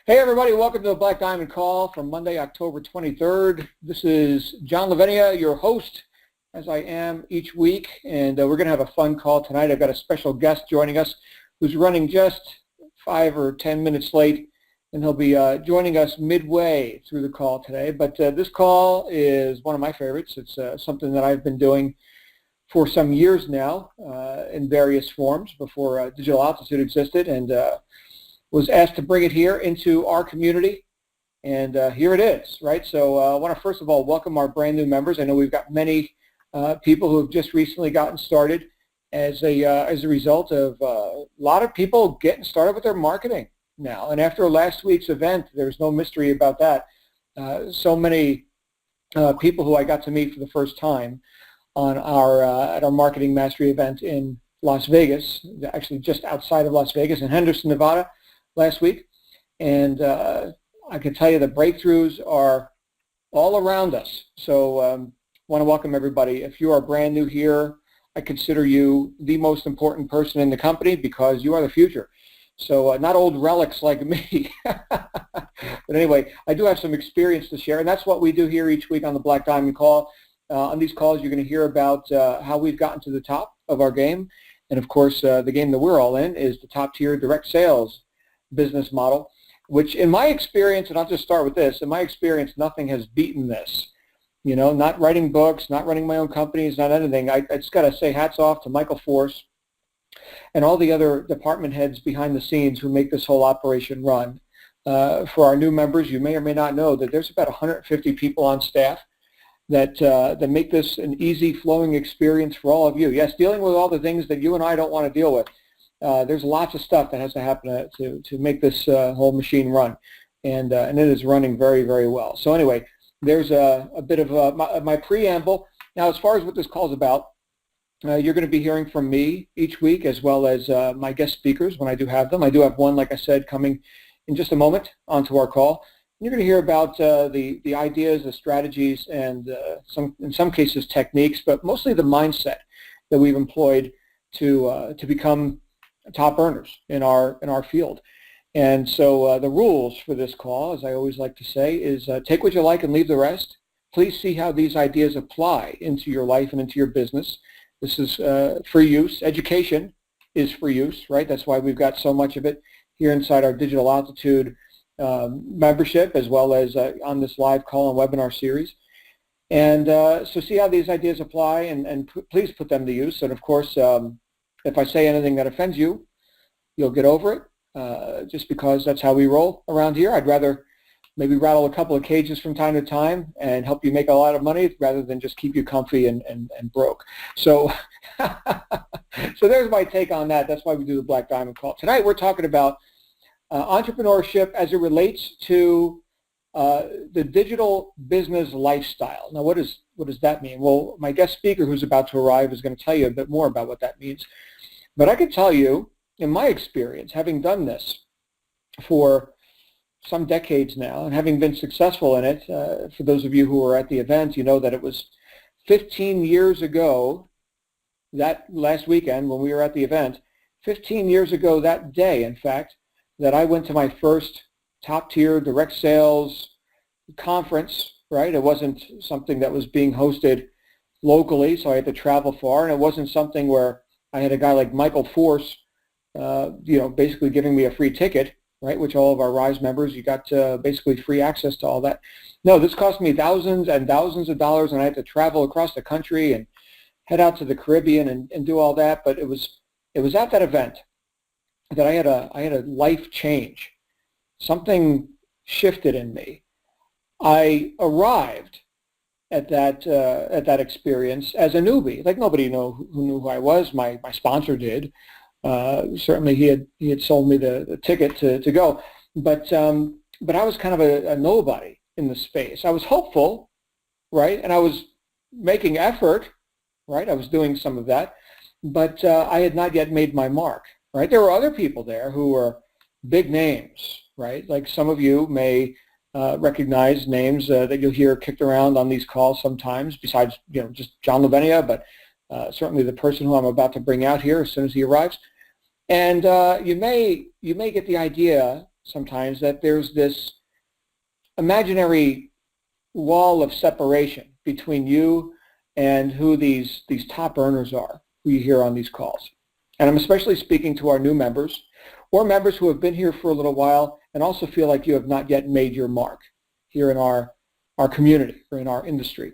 Hey everybody, welcome to the Black Diamond Call from Monday, October 23rd. This is John Lavenia, your host, as I am each week, and we're going to have a fun call tonight. I've got a special guest joining us who's running just 5 or 10 minutes late, and he'll be joining us midway through the call today. But this call is one of my favorites. It's something that I've been doing for some years now in various forms before Digital Altitude existed, and was asked to bring it here into our community, and here it is, right? So I want to first of all welcome our brand new members. I know we've got many people who have just recently gotten started as a result of a lot of people getting started with their marketing now. And after last week's event, there's no mystery about that. So many people who I got to meet for the first time on at our Marketing Mastery event in Las Vegas, actually just outside of Las Vegas in Henderson, Nevada, last week, and I can tell you the breakthroughs are all around us. So want to welcome everybody. If you are brand new here, I consider you the most important person in the company because you are the future. So not old relics like me. But anyway, I do have some experience to share, and that's what we do here each week on the Black Diamond Call. On these calls, you're going to hear about how we've gotten to the top of our game. And of course, the game that we're all in is the top tier direct sales business model, which in my experience, and I'll just start with this, in my experience, nothing has beaten this. You know, not writing books, not running my own companies, not anything. I just got to say hats off to Michael Force and all the other department heads behind the scenes who make this whole operation run. For our new members, you may or may not know that there's about 150 people on staff that make this an easy flowing experience for all of you. Yes, dealing with all the things that you and I don't want to deal with. There's lots of stuff that has to happen to make this whole machine run, and it is running very, very well. So anyway, there's a bit of my preamble. Now, as far as what this call is about, you're going to be hearing from me each week, as well as my guest speakers when I do have them. I do have one, like I said, coming in just a moment onto our call. You're going to hear about the ideas, the strategies, and in some cases techniques, but mostly the mindset that we've employed to become top earners in our field. And so the rules for this call, as I always like to say, is take what you like and leave the rest. Please see how these ideas apply into your life and into your business. This is for use. Education is for use, right? That's why we've got so much of it here inside our Digital Altitude membership, as well as on this live call and webinar series. And so see how these ideas apply, and please put them to use. And of course, if I say anything that offends you, you'll get over it, just because that's how we roll around here. I'd rather maybe rattle a couple of cages from time to time and help you make a lot of money rather than just keep you comfy and broke. So, so there's my take on that. That's why we do the Black Diamond Call. Tonight we're talking about entrepreneurship as it relates to the digital business lifestyle. Now, what does that mean? Well, my guest speaker who's about to arrive is going to tell you a bit more about what that means. But I can tell you, in my experience, having done this for some decades now and having been successful in it, for those of you who were at the event, you know that it was 15 years ago, that last weekend when we were at the event, 15 years ago that day, in fact, that I went to my first top-tier direct sales conference, right? It wasn't something that was being hosted locally, so I had to travel far, and it wasn't something where I had a guy like Michael Force, basically giving me a free ticket, right, which all of our RISE members, you got basically free access to all that. No, this cost me thousands and thousands of dollars, and I had to travel across the country and head out to the Caribbean and do all that. But it was at that event that I had a life change. Something shifted in me. I arrived at that experience as a newbie. Like nobody who knew who I was. My sponsor did. Certainly he had sold me the ticket to go. But I was kind of a nobody in the space. I was hopeful, right? And I was making effort, right? I was doing some of that, but I had not yet made my mark, right? There were other people there who were big names, right? Like some of you may recognize names that you'll hear kicked around on these calls sometimes, besides just John Lavenia, but certainly the person who I'm about to bring out here as soon as he arrives. And you may get the idea sometimes that there's this imaginary wall of separation between you and who these top earners are who you hear on these calls. And I'm especially speaking to our new members or members who have been here for a little while and also feel like you have not yet made your mark here in our community or in our industry.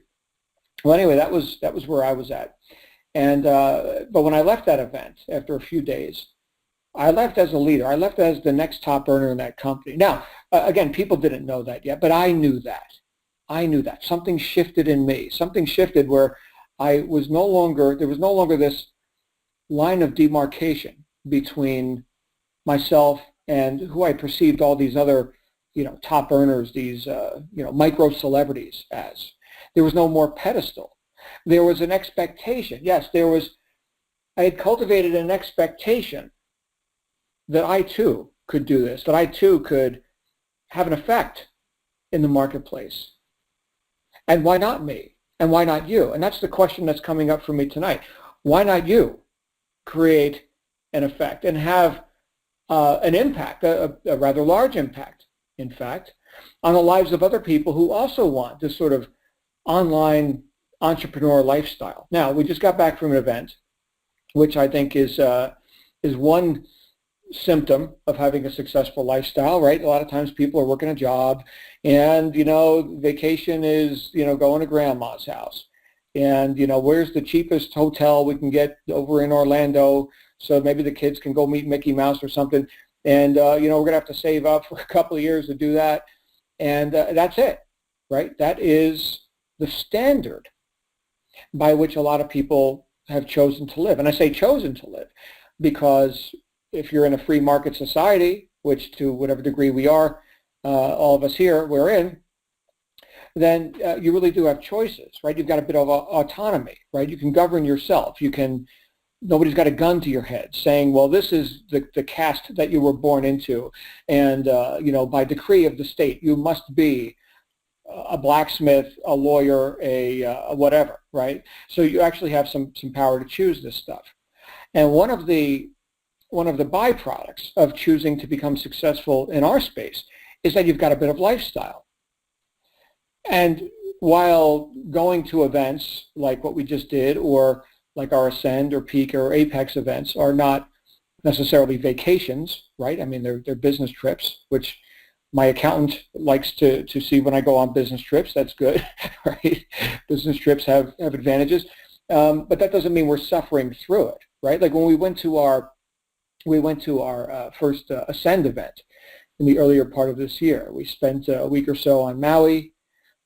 Well, anyway, that was where I was at. And but when I left that event after a few days, I left as a leader. I left as the next top earner in that company. Now, again, people didn't know that yet, but I knew that. I knew that. Something shifted in me. Something shifted where there was no longer this line of demarcation between myself and who I perceived all these other, top earners, these, micro celebrities as. There was no more pedestal. There was an expectation. Yes, I had cultivated an expectation that I too could do this, that I too could have an effect in the marketplace. And why not me? And why not you? And that's the question that's coming up for me tonight. Why not you create an effect and have an impact, a rather large impact, in fact, on the lives of other people who also want this sort of online entrepreneur lifestyle. Now, we just got back from an event, which I think is one symptom of having a successful lifestyle, right? A lot of times people are working a job and, vacation is, going to grandma's house. And, where's the cheapest hotel we can get over in Orlando so maybe the kids can go meet Mickey Mouse or something. And, we're going to have to save up for a couple of years to do that. And that's it, right? That is the standard by which a lot of people have chosen to live. And I say chosen to live because if you're in a free market society, which to whatever degree we are, all of us here, we're in, then you really do have choices, right? You've got a bit of autonomy, right? You can govern yourself. Nobody's got a gun to your head saying, well, this is the caste that you were born into. And, by decree of the state, you must be a blacksmith, a lawyer, a whatever, right? So you actually have some power to choose this stuff. And one of the byproducts of choosing to become successful in our space is that you've got a bit of lifestyle. And while going to events like what we just did, or like our Ascend or Peak or Apex events are not necessarily vacations, right? I mean, they're business trips, which my accountant likes to see when I go on business trips. That's good, right? Business trips have advantages, but that doesn't mean we're suffering through it, right? Like when we went to our first Ascend event in the earlier part of this year. We spent a week or so on Maui,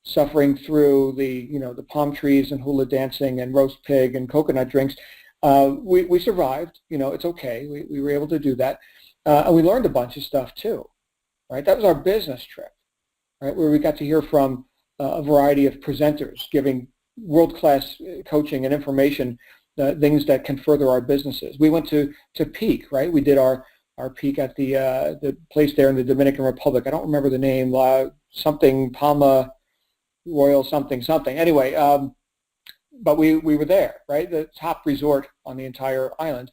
suffering through the palm trees and hula dancing and roast pig and coconut drinks. We survived. It's okay. We were able to do that, and we learned a bunch of stuff too, right? That was our business trip, right, where we got to hear from a variety of presenters giving world-class coaching and information. Things that can further our businesses. We went to Peak, right? We did our Peak at the place there in the Dominican Republic. I don't remember the name, something Palma Royal something. Anyway, but we were there, right? The top resort on the entire island.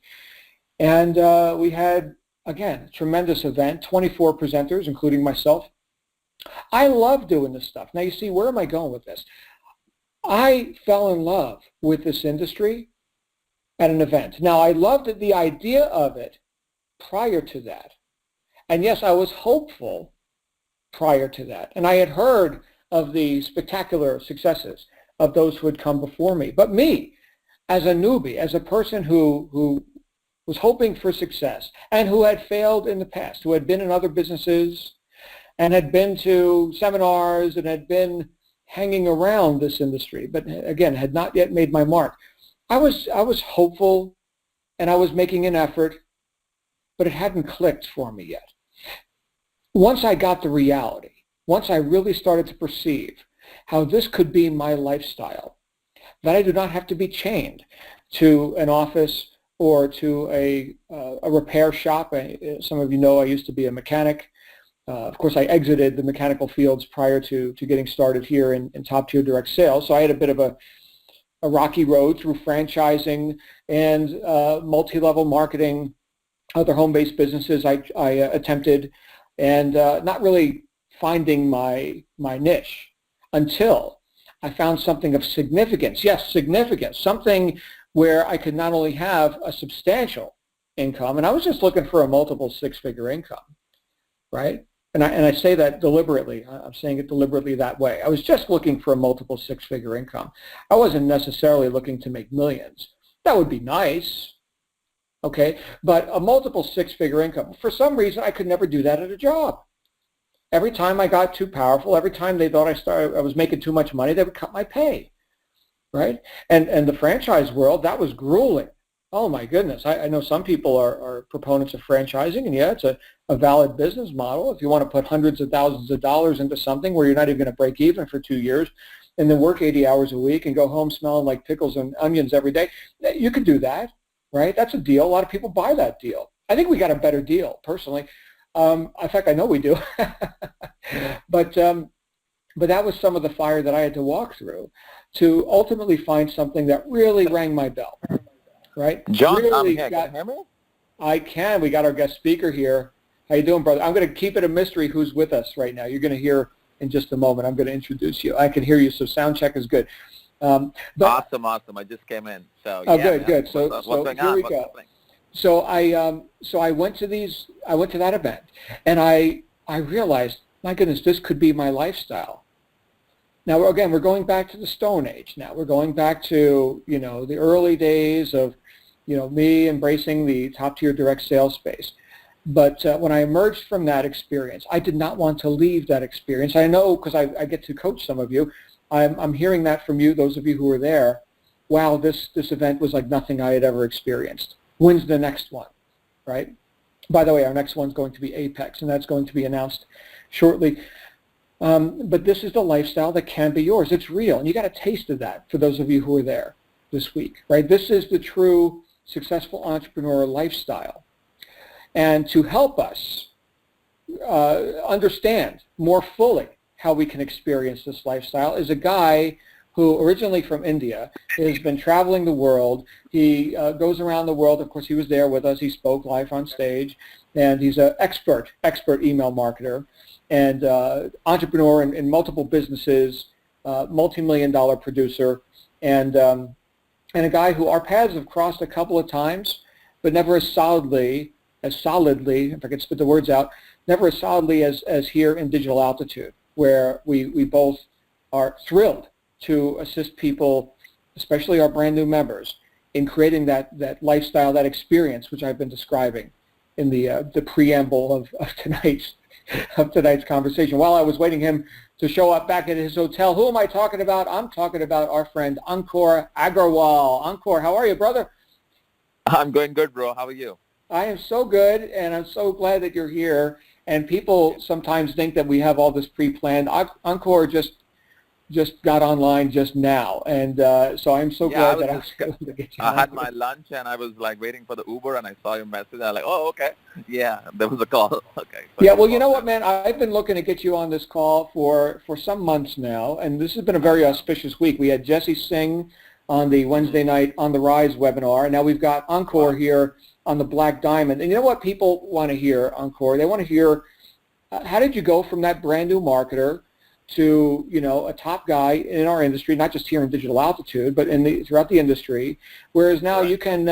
And we had, again, a tremendous event, 24 presenters, including myself. I love doing this stuff. Now you see, where am I going with this? I fell in love with this industry at an event. Now, I loved the idea of it prior to that. And yes, I was hopeful prior to that. And I had heard of the spectacular successes of those who had come before me. But me, as a newbie, as a person who was hoping for success and who had failed in the past, who had been in other businesses and had been to seminars and had been hanging around this industry, but again, had not yet made my mark. I was hopeful and I was making an effort, but it hadn't clicked for me yet. Once I got the reality, once I really started to perceive how this could be my lifestyle, that I do not have to be chained to an office or to a repair shop. Some of you know I used to be a mechanic. Of course, I exited the mechanical fields prior to getting started here in top-tier direct sales. So I had a bit of a rocky road through franchising and multi-level marketing, other home-based businesses I attempted, and not really finding my niche until I found something of significance. Yes, significance, something where I could not only have a substantial income, and I was just looking for a multiple six-figure income, right? And I say that deliberately. I'm saying it deliberately that way. I was just looking for a multiple six-figure income. I wasn't necessarily looking to make millions. That would be nice, okay? But a multiple six-figure income, for some reason, I could never do that at a job. Every time I got too powerful, every time they thought I was making too much money, they would cut my pay, right? And the franchise world, that was grueling. Oh my goodness. I know some people are proponents of franchising, and yeah, it's a valid business model. If you want to put hundreds of thousands of dollars into something where you're not even going to break even for 2 years and then work 80 hours a week and go home smelling like pickles and onions every day, you could do that, right? That's a deal. A lot of people buy that deal. I think we got a better deal, personally. In fact, I know we do. But that was some of the fire that I had to walk through to ultimately find something that really rang my bell. Right? John, really I'm here. Can you hear me? I can. We got our guest speaker here. How you doing, brother? I'm going to keep it a mystery who's with us right now. You're going to hear in just a moment. I'm going to introduce you. I can hear you, so sound check is good. Awesome. I just came in. So oh, yeah, good. So what's going here on? we What's go. happening? So I went to that event, and I realized, my goodness, this could be my lifestyle. Now, again, we're going back to the Stone Age. Now we're going back to the early days of me embracing the top-tier direct sales space. But when I emerged from that experience, I did not want to leave that experience. I know, because I get to coach some of you, I'm hearing that from you, those of you who were there. Wow, this event was like nothing I had ever experienced. When's the next one, right? By the way, our next one's going to be Apex, and that's going to be announced shortly. But this is the lifestyle that can be yours. It's real, and you got a taste of that for those of you who were there this week, right? This is the true successful entrepreneur lifestyle. And to help us understand more fully how we can experience this lifestyle is a guy who originally from India has been traveling the world. He goes around the world. Of course, he was there with us. He spoke live on stage. And he's an expert email marketer and entrepreneur in multiple businesses, multi-million-dollar producer, and a guy who our paths have crossed a couple of times, but never as solidly, if I can spit the words out, never as solidly as here in Digital Altitude, where we both are thrilled to assist people, especially our brand new members, in creating that lifestyle, that experience, which I've been describing in the preamble of tonight's conversation. While I was waiting him to show up back at his hotel, who am I talking about? I'm talking about our friend Ankur Agarwal. Ankur, how are you, brother? I'm going good, bro. How are you? I am so good, and I'm so glad that you're here. And people sometimes think that we have all this pre-planned. Ankur just got online just now, and so I'm so glad that I was able to get you. I had my lunch, and I was like waiting for the Uber, and I saw your message. I was like, oh, okay. Yeah, there was a call. Okay. Yeah, well, you know what, man? I've been looking to get you on this call for some months now, and this has been a very auspicious week. We had Jesse Singh on the Wednesday night On the Rise webinar, and now we've got Ankur here on the Black Diamond. And you know what people want to hear, Ankur? They want to hear, how did you go from that brand new marketer to a top guy in our industry, not just here in Digital Altitude, but throughout the industry. Whereas now you can,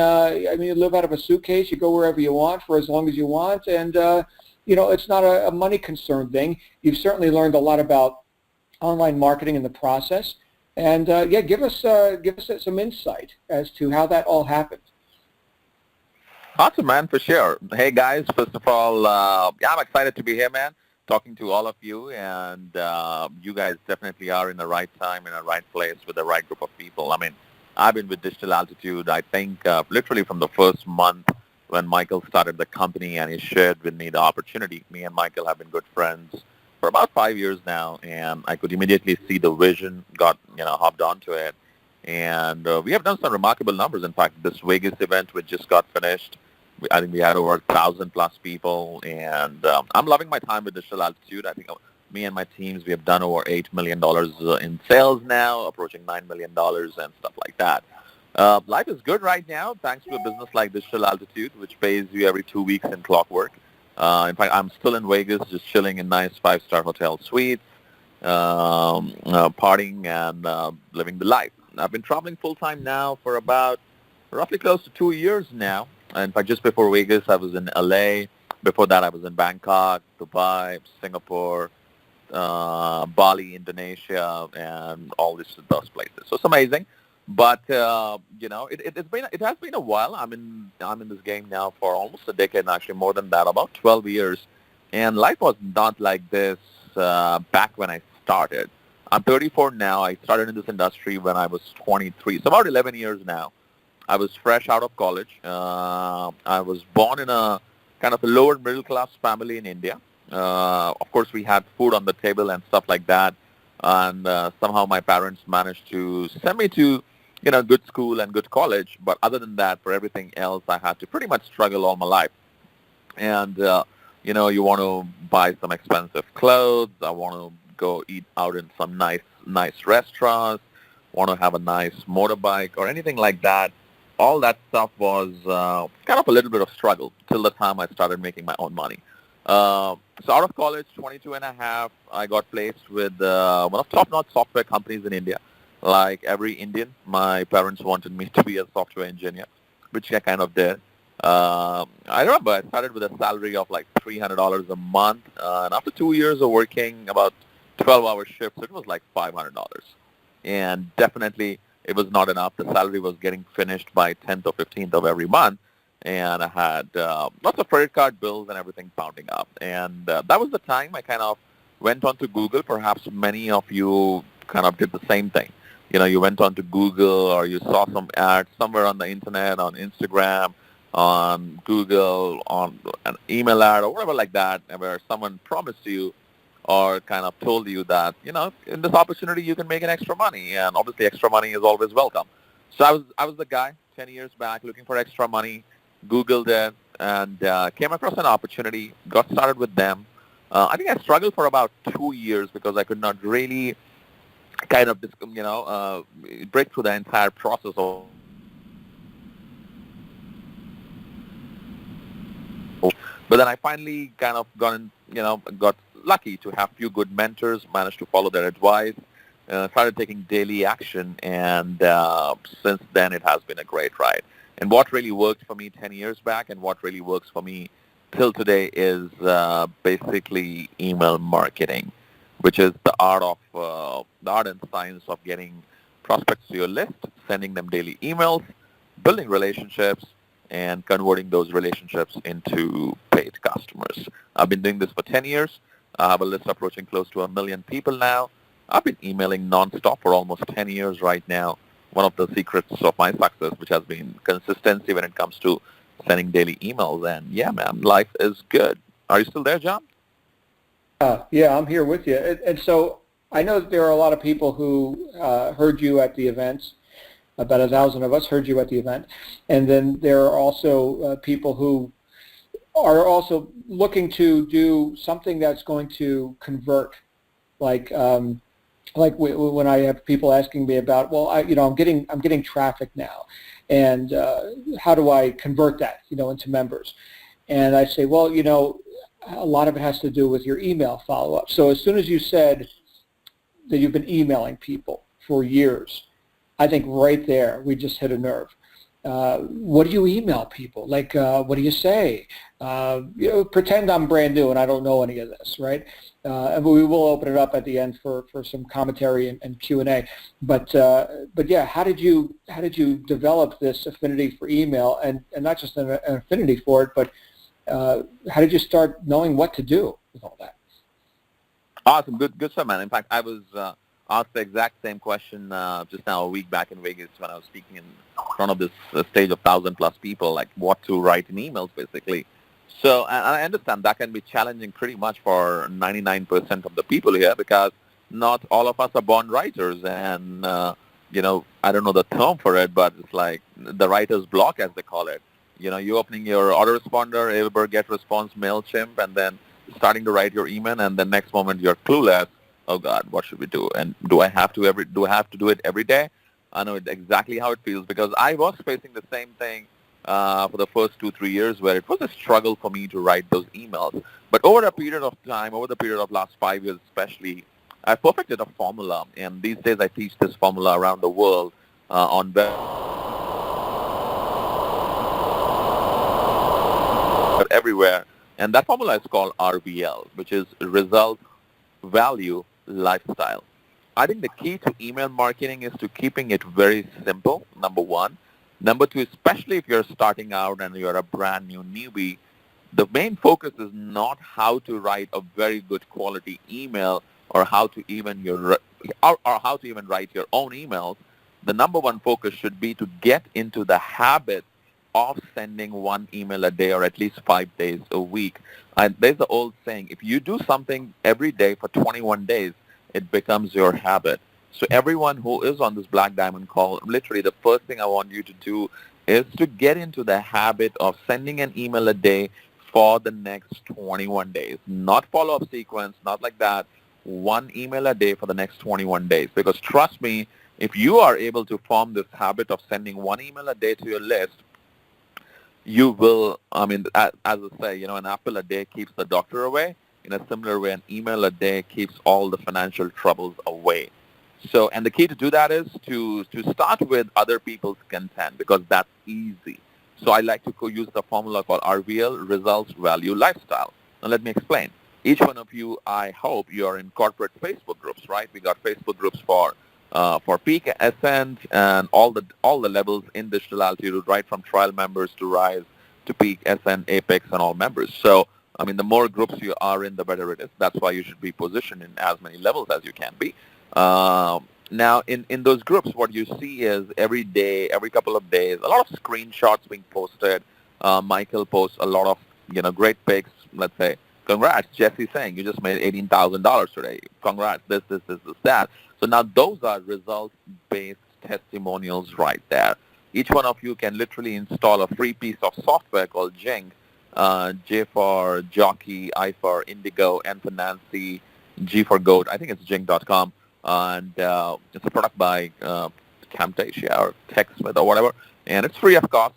you live out of a suitcase, you go wherever you want for as long as you want, and it's not a money concern thing. You've certainly learned a lot about online marketing in the process, and give us some insight as to how that all happened. Awesome, man, for sure. Hey, guys, first of all, I'm excited to be here, man, talking to all of you, and you guys definitely are in the right time, in the right place, with the right group of people. I mean, I've been with Digital Altitude, I think, literally from the first month when Michael started the company, and he shared with me the opportunity. Me and Michael have been good friends for about 5 years now, and I could immediately see the vision, hopped onto it. And we have done some remarkable numbers. In fact, this Vegas event, which just got finished, I think we had over 1,000 plus people, and I'm loving my time with Digital Altitude. I think me and my teams, we have done over $8 million in sales now, approaching $9 million and stuff like that. Life is good right now, thanks to a business like Digital Altitude, which pays you every 2 weeks in clockwork. In fact, I'm still in Vegas, just chilling in nice five-star hotel suites, partying and living the life. I've been traveling full-time now for about roughly close to 2 years now. In fact, just before Vegas, I was in LA. Before that, I was in Bangkok, Dubai, Singapore, Bali, Indonesia, and all those places. So it's amazing. But it has been a while. I'm in this game now for almost a decade, and actually more than that, about 12 years. And life was not like this back when I started. I'm 34 now. I started in this industry when I was 23, so about 11 years now. I was fresh out of college. I was born in a kind of a lower middle class family in India. Of course, we had food on the table and stuff like that. And somehow my parents managed to send me to, good school and good college. But other than that, for everything else, I had to pretty much struggle all my life. And, you want to buy some expensive clothes. I want to go eat out in some nice restaurants, want to have a nice motorbike or anything like that. All that stuff was kind of a little bit of struggle till the time I started making my own money. So out of college, 22 and a half, I got placed with one of top-notch software companies in India. Like every Indian, my parents wanted me to be a software engineer, which I kind of did. I remember I started with a salary of like $300 a month, and after 2 years of working about 12-hour shifts, it was like $500. And definitely it was not enough. The salary was getting finished by 10th or 15th of every month, and I had lots of credit card bills and everything pounding up. And that was the time I kind of went on to Google. Perhaps many of you kind of did the same thing. You went on to Google or you saw some ads somewhere on the internet, on Instagram, on Google, on an email ad or whatever like that, where someone promised you or kind of told you that, in this opportunity you can make an extra money, and obviously extra money is always welcome. So I was the guy 10 years back looking for extra money, Googled it, and came across an opportunity, got started with them. I think I struggled for about 2 years because I could not really kind of, break through the entire process of. But then I finally kind of got lucky to have few good mentors, managed to follow their advice, started taking daily action, and since then it has been a great ride. And what really worked for me 10 years back and what really works for me till today is basically email marketing, which is the art and science of getting prospects to your list, sending them daily emails, building relationships, and converting those relationships into paid customers. I've been doing this for 10 years. I have a list approaching close to 1 million people now. I've been emailing nonstop for almost 10 years right now. One of the secrets of my success, which has been consistency when it comes to sending daily emails. And yeah, man, life is good. Are you still there, John? Yeah, I'm here with you. And so I know that there are a lot of people who heard you at the events. About 1,000 of us heard you at the event. And then there are also people who are also looking to do something that's going to convert, like when I have people asking me about, well, I'm getting traffic now, and how do I convert that, into members? And I say, well, a lot of it has to do with your email follow-up. So as soon as you said that you've been emailing people for years, I think right there we just hit a nerve. What do you email people? Like, what do you say? Pretend I'm brand new and I don't know any of this, right? And we will open it up at the end for some commentary and Q&A. But yeah, how did you develop this affinity for email, and not just an affinity for it, but how did you start knowing what to do with all that? Awesome, good stuff, man. In fact, I was asked the exact same question just now a week back in Vegas when I was speaking in front of this stage of 1,000+ people, like what to write in emails, basically. So, and I understand that can be challenging pretty much for 99% of the people here, because not all of us are born writers, and I don't know the term for it, but it's like the writer's block, as they call it. You opening your autoresponder, Aweber, GetResponse, MailChimp, and then starting to write your email, and the next moment you're clueless. Oh God, what should we do? And do I have to do it every day? I know exactly how it feels, because I was facing the same thing for the first 2-3 years where it was a struggle for me to write those emails. But over a period of time, over the period of last 5 years especially, I perfected a formula. And these days I teach this formula around the world on everywhere. And that formula is called RVL, which is result, value, lifestyle. I think the key to email marketing is to keeping it very simple, number one. Number two, especially if you're starting out and you're a brand new newbie, the main focus is not how to write a very good quality email or how to even or how to even write your own emails. The number one focus should be to get into the habit of sending one email a day or at least 5 days a week. And there's the old saying, if you do something every day for 21 days, it becomes your habit. So everyone who is on this Black Diamond call, literally the first thing I want you to do is to get into the habit of sending an email a day for the next 21 days. Not follow-up sequence, not like that. One email a day for the next 21 days. Because trust me, if you are able to form this habit of sending one email a day to your list, you will, I mean, as I say, an apple a day keeps the doctor away. In a similar way, an email a day keeps all the financial troubles away. So, and the key to do that is to start with other people's content because that's easy. So I like to use the formula called RVL, results, value, lifestyle. Now let me explain. Each one of you, I hope you're in corporate Facebook groups, right? We got Facebook groups for peak, ascent, and all the levels in digital altitude, right from trial members to rise to peak, ascent, apex, and all members. So, I mean, the more groups you are in, the better it is. That's why you should be positioned in as many levels as you can be. Now, in those groups, what you see is every day, every couple of days, a lot of screenshots being posted. Michael posts a lot of, great pics. Let's say, congrats, Jesse saying you just made $18,000 today. Congrats, this, that. So now those are results-based testimonials right there. Each one of you can literally install a free piece of software called Jing, J for jockey, I for indigo, N for Nancy, G for goat. I think it's jing.com. And it's a product by Camtasia or TechSmith or whatever. And it's free of cost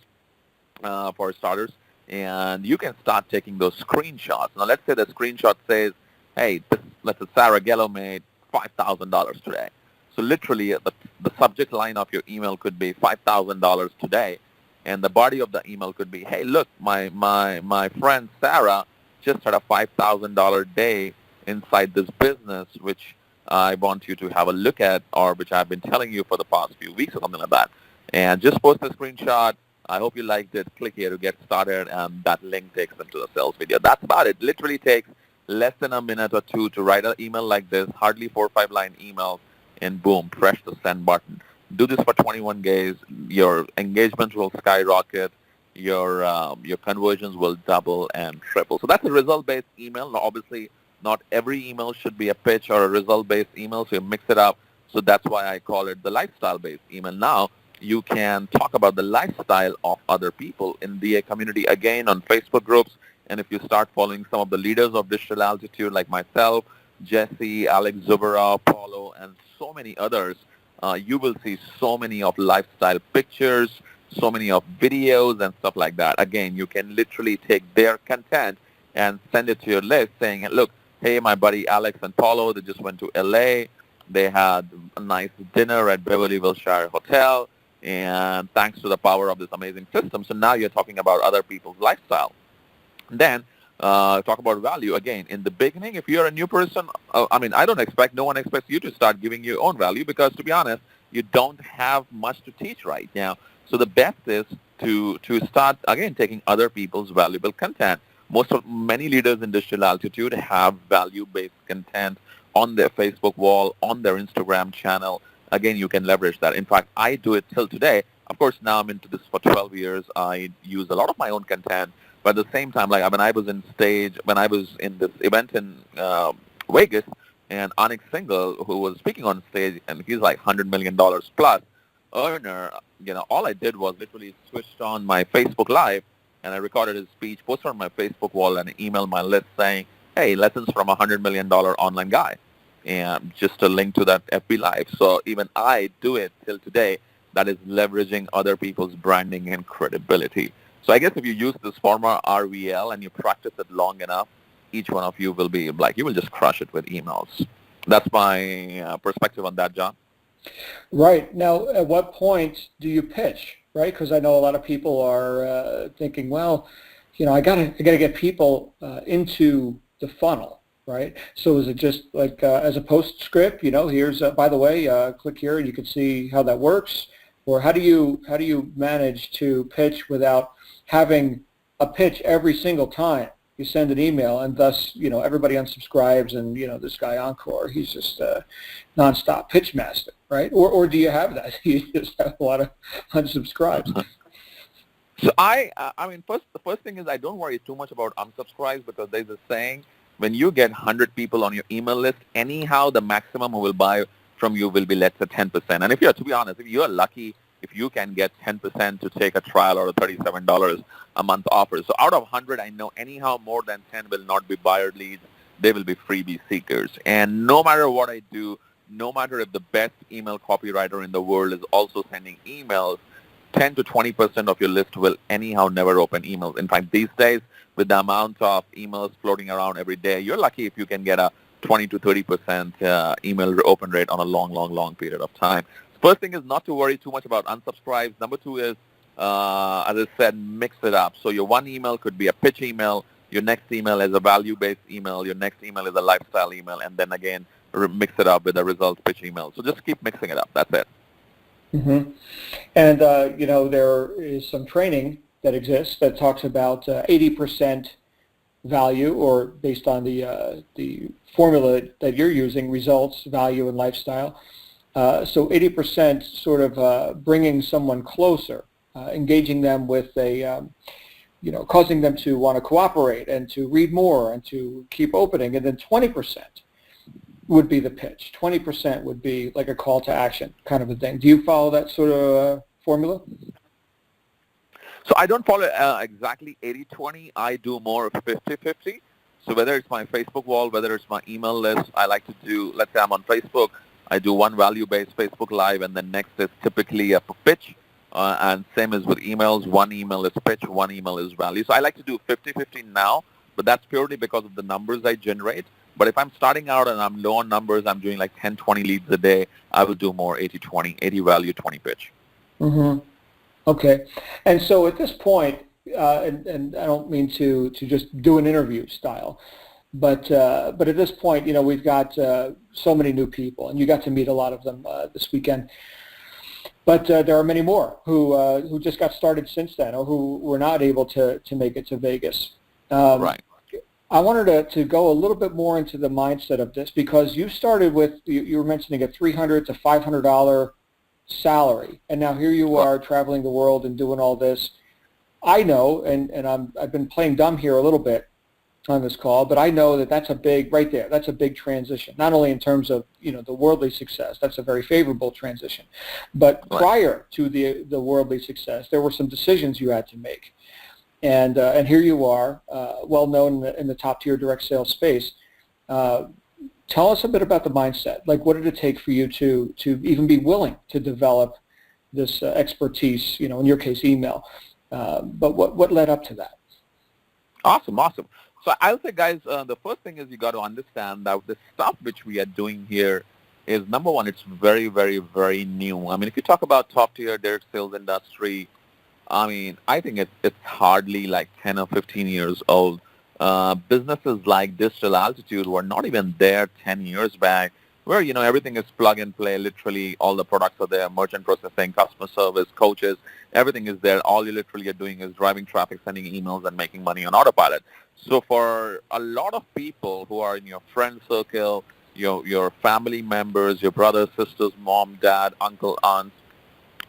for starters. And you can start taking those screenshots. Now, let's say the screenshot says, hey, let's say Sarah Gello made $5,000 today. So literally, the subject line of your email could be $5,000 today. And the body of the email could be, hey, look, my friend Sarah just had a $5,000 day inside this business, which I want you to have a look at, or which I've been telling you for the past few weeks or something like that. And just post a screenshot. I hope you liked it. Click here to get started, and that link takes them to the sales video. That's about it. Literally takes less than a minute or two to write an email like this, hardly 4 or 5 line emails, and boom, press the send button. Do this for 21 days. Your engagement will skyrocket. Your conversions will double and triple. So that's a result-based email. Now, obviously, not every email should be a pitch or a result-based email, so you mix it up. So that's why I call it the lifestyle-based email. Now, you can talk about the lifestyle of other people in the community, again, on Facebook groups. And if you start following some of the leaders of digital altitude like myself, Jesse, Alex Zubarov, Paulo, and so many others, you will see so many of lifestyle pictures, so many of videos and stuff like that. Again, you can literally take their content and send it to your list saying, look, hey, my buddy Alex and Paulo, they just went to LA. They had a nice dinner at Beverly Wilshire Hotel. And thanks to the power of this amazing system, so now you're talking about other people's lifestyle. Then talk about value. Again, in the beginning, if you're a new person, no one expects you to start giving your own value because, to be honest, you don't have much to teach right now. So the best is to start, again, taking other people's valuable content. Many leaders in digital altitude have value-based content on their Facebook wall, on their Instagram channel. Again, you can leverage that. In fact, I do it till today. Of course, now I'm into this for 12 years. I use a lot of my own content. But at the same time, like when I was in this event in Vegas, and Onyx Singhal, who was speaking on stage, and he's like $100 million plus earner, all I did was literally switched on my Facebook Live, and I recorded his speech, posted on my Facebook wall, and emailed my list saying, hey, lessons from a $100 million online guy. And just a link to that FB Live. So even I do it till today. that is leveraging other people's branding and credibility. So I guess if you use this formula RVL and you practice it long enough, each one of you will be like, you will just crush it with emails. That's my perspective on that, John. Right. Now, at what point do you pitch, right? Because I know a lot of people are thinking, well, I gotta get people into the funnel, right? So is it just like as a postscript, here's by the way, click here and you can see how that works, or how do you manage to pitch without having a pitch every single time you send an email, and thus everybody unsubscribes, and this guy Ankur, he's just a nonstop pitch master, right? Or do you have that? You just have a lot of unsubscribes. So the first thing is I don't worry too much about unsubscribes because there's a saying, when you get 100 people on your email list, anyhow, the maximum who will buy from you will be, let's say, 10%. And to be honest, if you're lucky, if you can get 10% to take a trial or a $37 a month offer. So out of 100, I know anyhow more than 10 will not be buyer leads. They will be freebie seekers. And no matter what I do, no matter if the best email copywriter in the world is also sending emails, 10 to 20% of your list will anyhow never open emails. In fact, these days, with the amount of emails floating around every day, you're lucky if you can get a 20 to 30% email open rate on a long period of time. First thing is not to worry too much about unsubscribes. Number two is, as I said, mix it up. So your one email could be a pitch email. Your next email is a value-based email. Your next email is a lifestyle email. And then again, mix it up with a results pitch email. So just keep mixing it up. That's it. Mm-hmm. And, there is some training that exists that talks about 80% value, or based on the formula that you're using, results, value, and lifestyle. So 80% sort of bringing someone closer, engaging them with causing them to want to cooperate and to read more and to keep opening. And then 20% would be the pitch. 20% would be like a call to action kind of a thing. Do you follow that sort of formula? So I don't follow exactly 80-20. I do more 50-50. So whether it's my Facebook wall, whether it's my email list, I like to do, let's say I'm on Facebook, I do one value-based Facebook Live, and then next is typically a pitch. And same as with emails, one email is pitch, one email is value. So I like to do 50-50 now, but that's purely because of the numbers I generate. But if I'm starting out and I'm low on numbers, I'm doing like 10, 20 leads a day, I will do more 80-20, 80 value, 20 pitch. Mm-hmm. Okay. And so at this point, and I don't mean to just do an interview style, but at this point, we've got so many new people, and you got to meet a lot of them this weekend. But there are many more who just got started since then, or who were not able to make it to Vegas. Right. I wanted to go a little bit more into the mindset of this, because you started with, you were mentioning a $300 to $500 salary, and now here you are traveling the world and doing all this. I know, and I've been playing dumb here a little bit on this call, but I know that that's a big, right there, that's a big transition, not only in terms of, the worldly success, that's a very favorable transition, but prior to the worldly success, there were some decisions you had to make. And here you are, well known in the top tier direct sales space. Tell us a bit about the mindset. Like, what did it take for you to even be willing to develop this expertise, in your case, email? But what led up to that? Awesome. So I'll say, guys, the first thing is you got to understand that the stuff which we are doing here is, number one, it's very, very, very new. I mean, if you talk about top tier direct sales industry, I think it's hardly like 10 or 15 years old. Businesses like Digital Altitude were not even there 10 years back, where, everything is plug and play. Literally, all the products are there, merchant processing, customer service, coaches, everything is there. All you literally are doing is driving traffic, sending emails, and making money on autopilot. So for a lot of people who are in your friend circle, your family members, your brothers, sisters, mom, dad, uncle, aunts,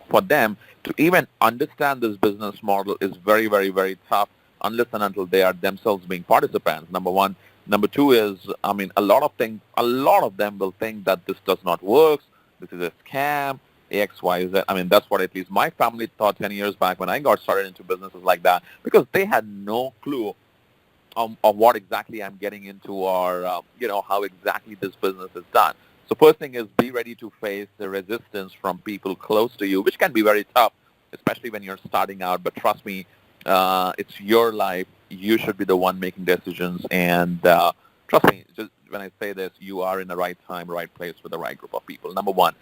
for them to even understand this business model is very, very, very tough unless and until they are themselves being participants, number one. Number two is, a lot of them will think that this does not work, this is a scam, X, Y, Z. That's what at least my family thought 10 years back when I got started into businesses like that, because they had no clue of what exactly I'm getting into, or, how exactly this business is done. So first thing is be ready to face the resistance from people close to you, which can be very tough, especially when you're starting out. But trust me, it's your life. You should be the one making decisions. And trust me, just when I say this, you are in the right time, right place with the right group of people. Number one.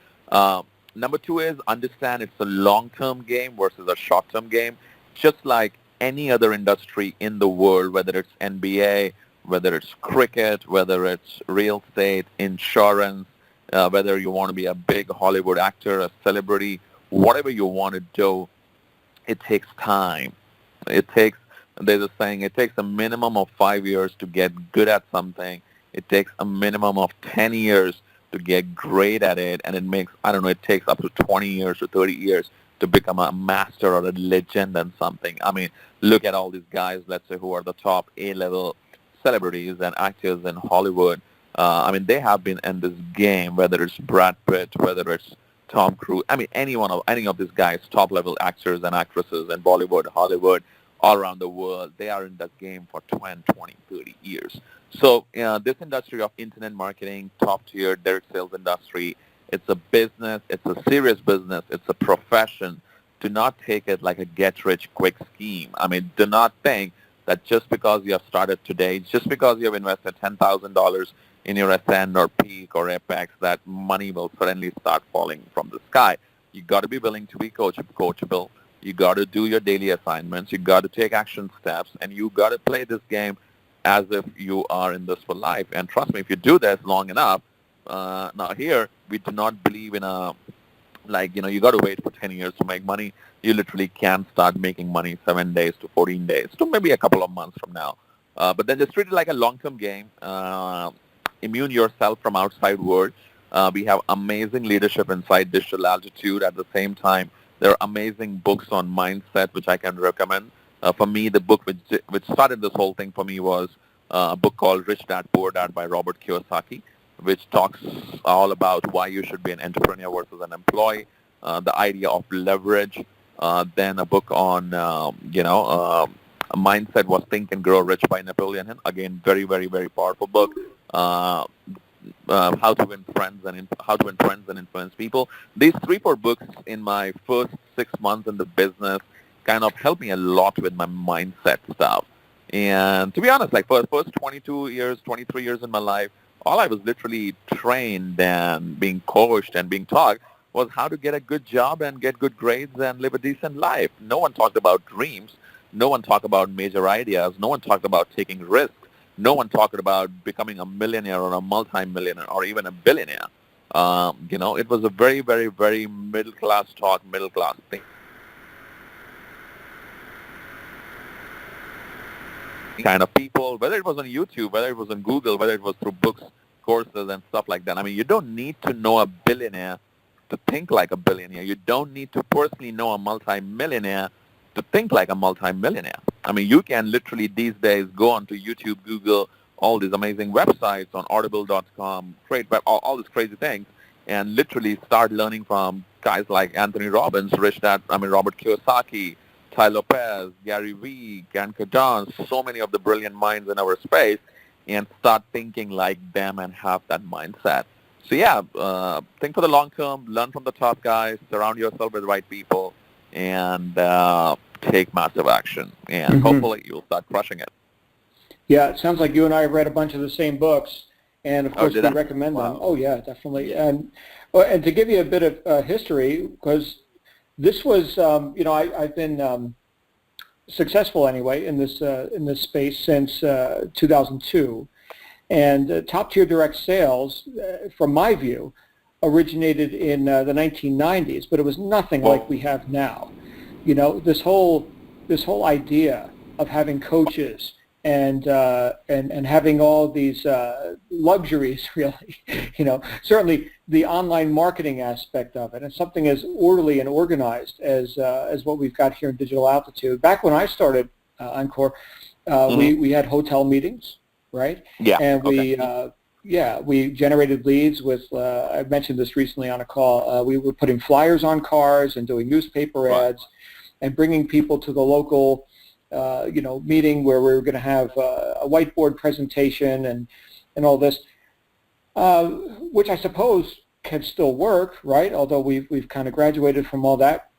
Number two is understand it's a long-term game versus a short-term game. Just like any other industry in the world, whether it's NBA, whether it's cricket, whether it's real estate, insurance, whether you want to be a big Hollywood actor, a celebrity, whatever you want to do, it takes time. It takes, there's a saying, it takes a minimum of 5 years to get good at something. It takes a minimum of 10 years to get great at it, and it takes up to 20 years to 30 years to become a master or a legend in something. I mean, look at all these guys, let's say, who are the top A-level celebrities and actors in Hollywood. They have been in this game, whether it's Brad Pitt, whether it's Tom Cruise. Any of these guys, top-level actors and actresses in Bollywood, Hollywood, all around the world, they are in that game for 10, 20, 30 years. So this industry of internet marketing, top-tier direct sales industry, it's a business, it's a serious business, it's a profession. Do not take it like a get-rich-quick scheme. Do not think that just because you have started today, just because you have invested $10,000 in your Ascend or Peak or Apex, that money will suddenly start falling from the sky. You got to be willing to be coachable. You got to do your daily assignments. You got to take action steps, and you got to play this game as if you are in this for life. And trust me, if you do this long enough, now here we do not believe in you got to wait for 10 years to make money. You literally can start making money 7 days to 14 days to maybe a couple of months from now. But then just treat it like a long-term game. Immune yourself from outside world. We have amazing leadership inside Digital Altitude. At the same time, there are amazing books on mindset, which I can recommend. For me, the book which started this whole thing for me was a book called Rich Dad, Poor Dad by Robert Kiyosaki, which talks all about why you should be an entrepreneur versus an employee, the idea of leverage. Then a book on, mindset was Think and Grow Rich by Napoleon Hill. Again, very, very, very powerful book. How to win friends and influence people. These 3-4 books in my first 6 months in the business kind of helped me a lot with my mindset stuff. And to be honest, for the first 22 years, 23 years in my life, all I was literally trained and being coached and being taught was how to get a good job and get good grades and live a decent life. No one talked about dreams. No one talked about major ideas. No one talked about taking risks. No one talked about becoming a millionaire or a multi-millionaire or even a billionaire. It was a very, very, very middle-class talk, middle-class thing. Kind of people, whether it was on YouTube, whether it was on Google, whether it was through books, courses, and stuff like that. You don't need to know a billionaire to think like a billionaire. You don't need to personally know a multi-millionaire to think like a multi-millionaire. You can literally these days go onto YouTube, Google, all these amazing websites on audible.com, all these crazy things, and literally start learning from guys like Anthony Robbins, Robert Kiyosaki, Ty Lopez, Gary Vee, Ankur, so many of the brilliant minds in our space, and start thinking like them and have that mindset. So think for the long term, learn from the top guys, surround yourself with the right people, and take massive action. And hopefully you'll start crushing it. Yeah, it sounds like you and I have read a bunch of the same books, and of course we recommend them. Oh yeah, definitely. And to give you a bit of history, because this was, I've been successful anyway in this space since 2002, and top-tier direct sales, from my view, originated in the 1990s, but it was nothing like we have now. This whole idea of having coaches and having all these luxuries, really, certainly the online marketing aspect of it, and something as orderly and organized as what we've got here in Digital Altitude. Back when I started Ankur, we had hotel meetings, right? Yeah. And we generated leads with, I mentioned this recently on a call, we were putting flyers on cars and doing newspaper ads and bringing people to the local meeting where we were going to have a whiteboard presentation and all this. which I suppose can still work, right? Although we've kind of graduated from all that,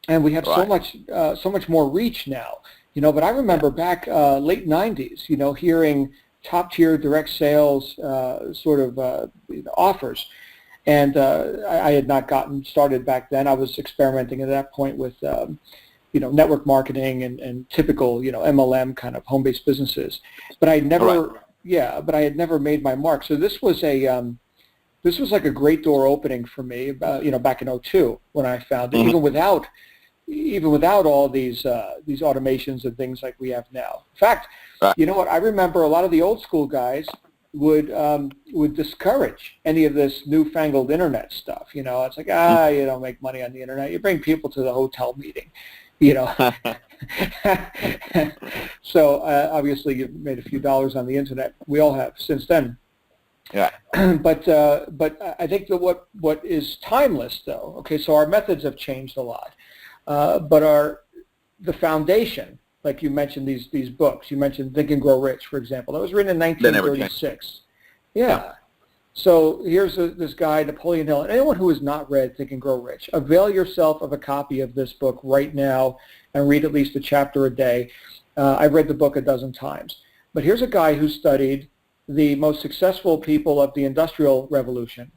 and we have so much more reach now, But I remember back late '90s, hearing top-tier direct sales offers, and I had not gotten started back then. I was experimenting at that point with network marketing and typical MLM kind of home-based businesses, but I had never made my mark. So this was like a great door opening for me, back in '02 when I found it, even without all these automations and things like we have now. In fact, you know what? I remember a lot of the old school guys would discourage any of this newfangled internet stuff. It's like, you don't make money on the internet. You bring people to the hotel meeting, So obviously you've made a few dollars on the internet. We all have since then. Yeah. But I think that what is timeless, though. Okay, so our methods have changed a lot, but the foundation, like you mentioned, these books. You mentioned Think and Grow Rich, for example. That was written in 1936. Yeah. So here's this guy, Napoleon Hill. And anyone who has not read Think and Grow Rich, avail yourself of a copy of this book right now and read at least a chapter a day. I've read the book a dozen times. But here's a guy who studied the most successful people of the Industrial Revolution.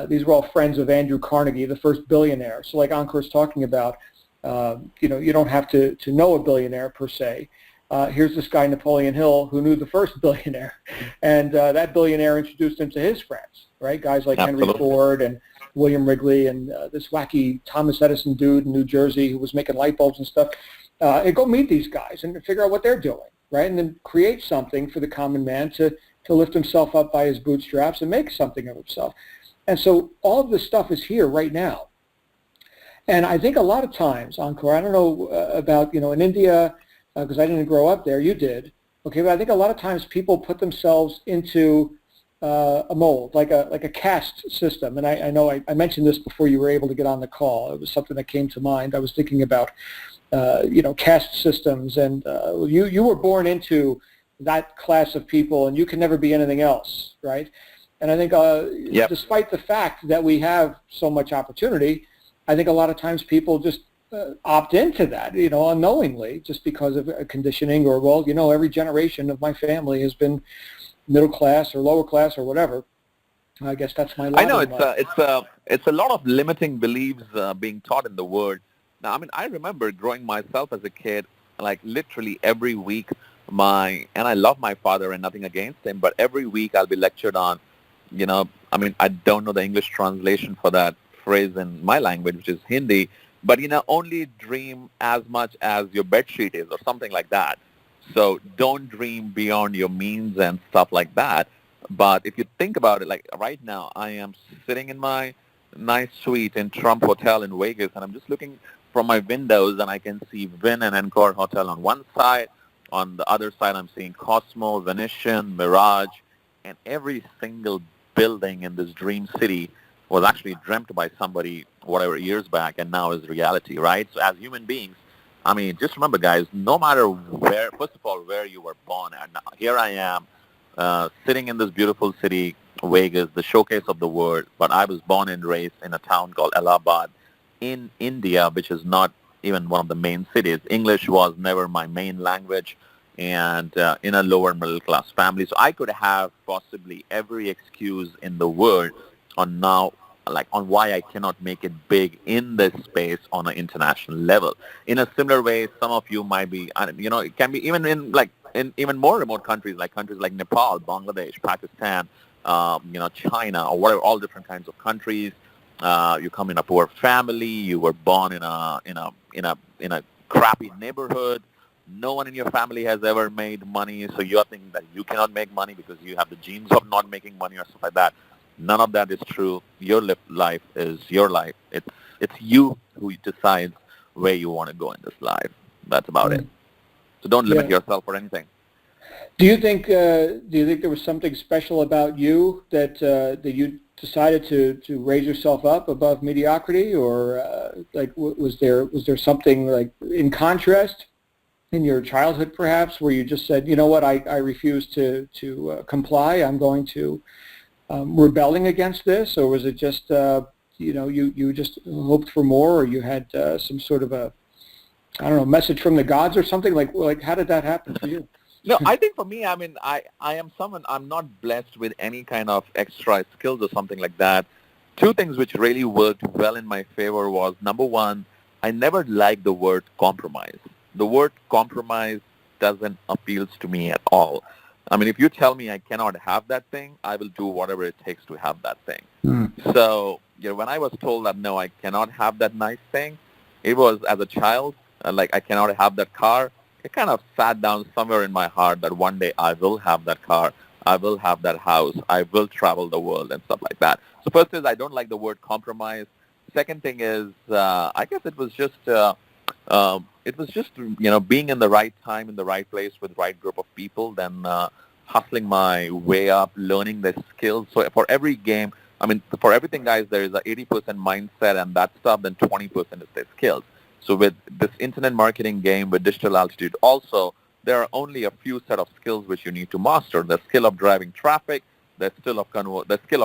These were all friends of Andrew Carnegie, the first billionaire. So like Ankur is talking about, you don't have to know a billionaire per se. Here's this guy, Napoleon Hill, who knew the first billionaire. And that billionaire introduced him to his friends, right? Guys like Henry Ford and William Wrigley and this wacky Thomas Edison dude in New Jersey who was making light bulbs and stuff. And go meet these guys and figure out what they're doing, right? And then create something for the common man to lift himself up by his bootstraps and make something of himself. And so all of this stuff is here right now. And I think a lot of times, Ankur, I don't know about, in India, because I didn't grow up there, you did, okay, but I think a lot of times people put themselves into a mold, like a caste system. And I know I mentioned this before you were able to get on the call. It was something that came to mind. I was thinking about, caste systems, and you were born into that class of people, and you can never be anything else, right? And I think despite the fact that we have so much opportunity, I think a lot of times people just opt into that, unknowingly, just because of conditioning or, every generation of my family has been middle class or lower class or whatever. I guess that's my lot. I know it's a lot of limiting beliefs being taught in the world. Now, I remember growing myself as a kid, like literally every week, and I love my father and nothing against him, but every week I'll be lectured on, I don't know the English translation for that phrase in my language, which is Hindi, but, only dream as much as your bedsheet is or something like that. So don't dream beyond your means and stuff like that. But if you think about it, like right now, I am sitting in my nice suite in Trump Hotel in Vegas, and I'm just looking from my windows, and I can see Wynn and Ankur Hotel on one side. On the other side, I'm seeing Cosmo, Venetian, Mirage, and every single building in this dream city was actually dreamt by somebody whatever years back, and now is reality, right? So as human beings, just remember, guys, no matter where, first of all, where you were born at. Now, here I am sitting in this beautiful city, Vegas, the showcase of the world, but I was born and raised in a town called Allahabad in India, which is not even one of the main cities. English was never my main language, and in a lower middle class family. So I could have possibly every excuse in the world on why I cannot make it big in this space on an international level. In a similar way, some of you might be, it can be even in even more remote countries like Nepal, Bangladesh, Pakistan, China, or whatever, all different kinds of countries. You come in a poor family. You were born in a crappy neighborhood. No one in your family has ever made money, so you think that you cannot make money because you have the genes of not making money or stuff like that. None of that is true. Your life is your life. It's you who decides where you want to go in this life. That's about it. So don't limit yourself for anything. Do you think there was something special about you that you decided to raise yourself up above mediocrity, or was there something like in contrast in your childhood perhaps where you just said, you know what, I refuse to comply. I'm going to rebelling against this, or was it just you just hoped for more, or you had some sort of a, I don't know, message from the gods or something? Like how did that happen for you? No, I think for me, I mean, I am someone, I'm not blessed with any kind of extra skills or something like that. Two things which really worked well in my favor was, number one, I never liked the word compromise. The word compromise doesn't appeal to me at all. I mean, if you tell me I cannot have that thing, I will do whatever it takes to have that thing. So, when I was told that, no, I cannot have that nice thing, it was as a child, like I cannot have that car. It kind of sat down somewhere in my heart that one day I will have that car, I will have that house, I will travel the world and stuff like that. So first is I don't like the word compromise. Second thing is I guess it was just being in the right time, in the right place with the right group of people, then hustling my way up, learning the skills. So for every game, I mean, for everything, guys, there is a 80% mindset and that stuff, then 20% is the skills. So with this internet marketing game, with digital altitude also, there are only a few set of skills which you need to master. The skill of driving traffic, the skill of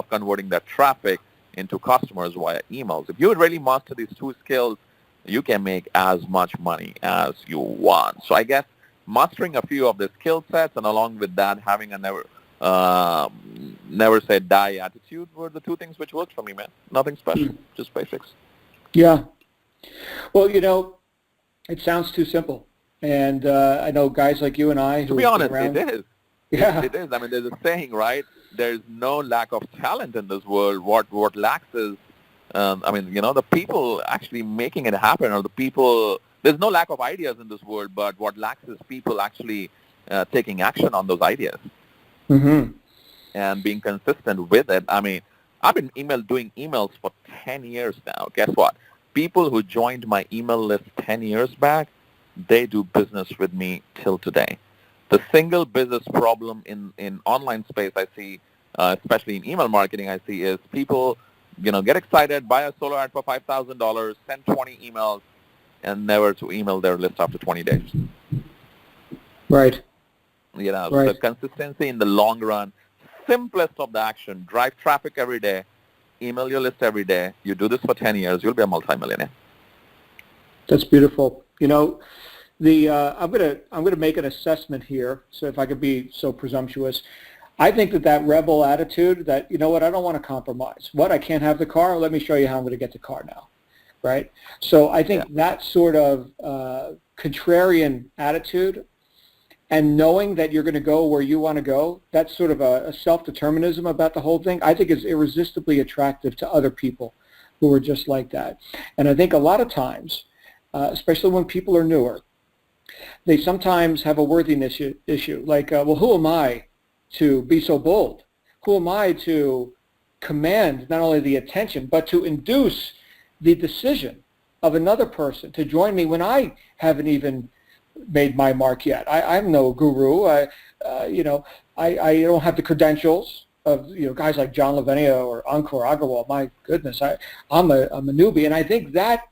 converting that traffic into customers via emails. If you would really master these two skills, you can make as much money as you want. So I guess mastering a few of the skill sets and along with that having a never say die attitude were the two things which worked for me, man. Nothing special, just basics. Yeah. Well, it sounds too simple. And I know guys like you and I, to be honest, it is. Yeah. It is. I mean, there's a saying, right? There's no lack of talent in this world. What lacks is, the people actually making it happen, or the people. There's no lack of ideas in this world, but what lacks is people actually taking action on those ideas and being consistent with it. I mean, I've been doing emails for 10 years now. Guess what? People who joined my email list 10 years back, they do business with me till today. The single business problem in online space I see, especially in email marketing, I see is people, get excited, buy a solo ad for $5,000, send 20 emails, and never to email their list after 20 days. Right. So the consistency in the long run, simplest of the action, drive traffic every day, email your list every day. You do this for 10 years, you'll be a multimillionaire. That's beautiful. I'm gonna make an assessment here. So if I could be so presumptuous, I think that rebel attitude, that I don't want to compromise. What, I can't have the car? Let me show you how I'm going to get the car now, right? So I think that sort of contrarian attitude, and knowing that you're going to go where you want to go, that's sort of a self-determinism about the whole thing, I think is irresistibly attractive to other people who are just like that. And I think a lot of times, especially when people are newer, they sometimes have a worthiness issue. Like, well, who am I to be so bold? Who am I to command not only the attention, but to induce the decision of another person to join me when I haven't even made my mark yet? I'm no guru. I don't have the credentials of guys like John Lavenia or Ankur Agarwal. My goodness, I'm a newbie, and I think that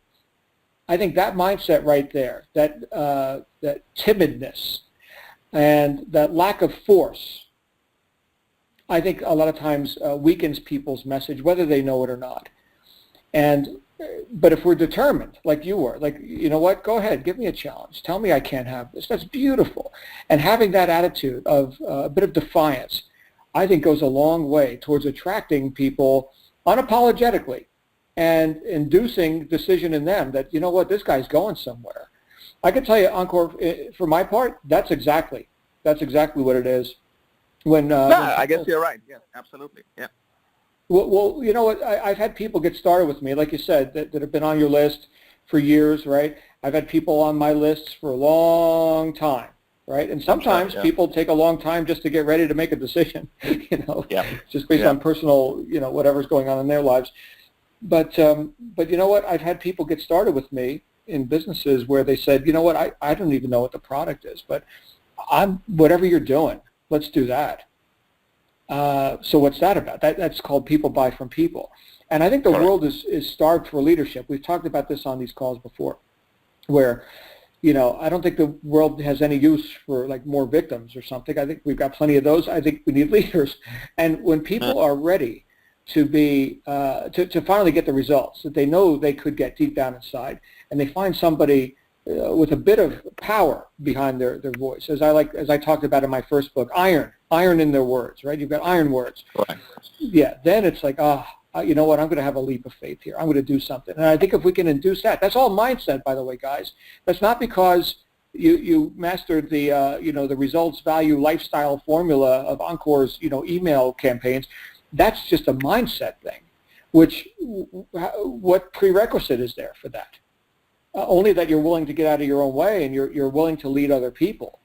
mindset right there, that timidness and that lack of force, I think a lot of times weakens people's message, whether they know it or not. But if we're determined, like you were, like, you know what, go ahead, give me a challenge. Tell me I can't have this. That's beautiful. And having that attitude of a bit of defiance, I think goes a long way towards attracting people unapologetically and inducing decision in them that, you know what, this guy's going somewhere. I can tell you, Ankur, for my part, that's exactly what it is. I guess you're right. Yeah, absolutely. Yeah. Well, you know what? I've had people get started with me, like you said, that have been on your list for years, right? I've had people on my lists for a long time, right? And sometimes people take a long time just to get ready to make a decision, just based on personal, whatever's going on in their lives. But you know what? I've had people get started with me in businesses where they said, you know what? I don't even know what the product is, but whatever you're doing, let's do that. So what's that about? That's called people buy from people. And I think the world is starved for leadership. We've talked about this on these calls before, where I don't think the world has any use for like more victims or something. I think we've got plenty of those. I think we need leaders. And when people are ready to be, to finally get the results that they know they could get deep down inside, and they find somebody with a bit of power behind their voice, as I talked about in my first book, iron in their words, right? You've got iron words. Right. Yeah, then it's like, you know what, I'm going to have a leap of faith here. I'm going to do something. And I think if we can induce that, that's all mindset, by the way, guys. That's not because you mastered the, the results, value, lifestyle formula of Ankur's, email campaigns. That's just a mindset thing, which what prerequisite is there for that? Only that you're willing to get out of your own way and you're willing to lead other people.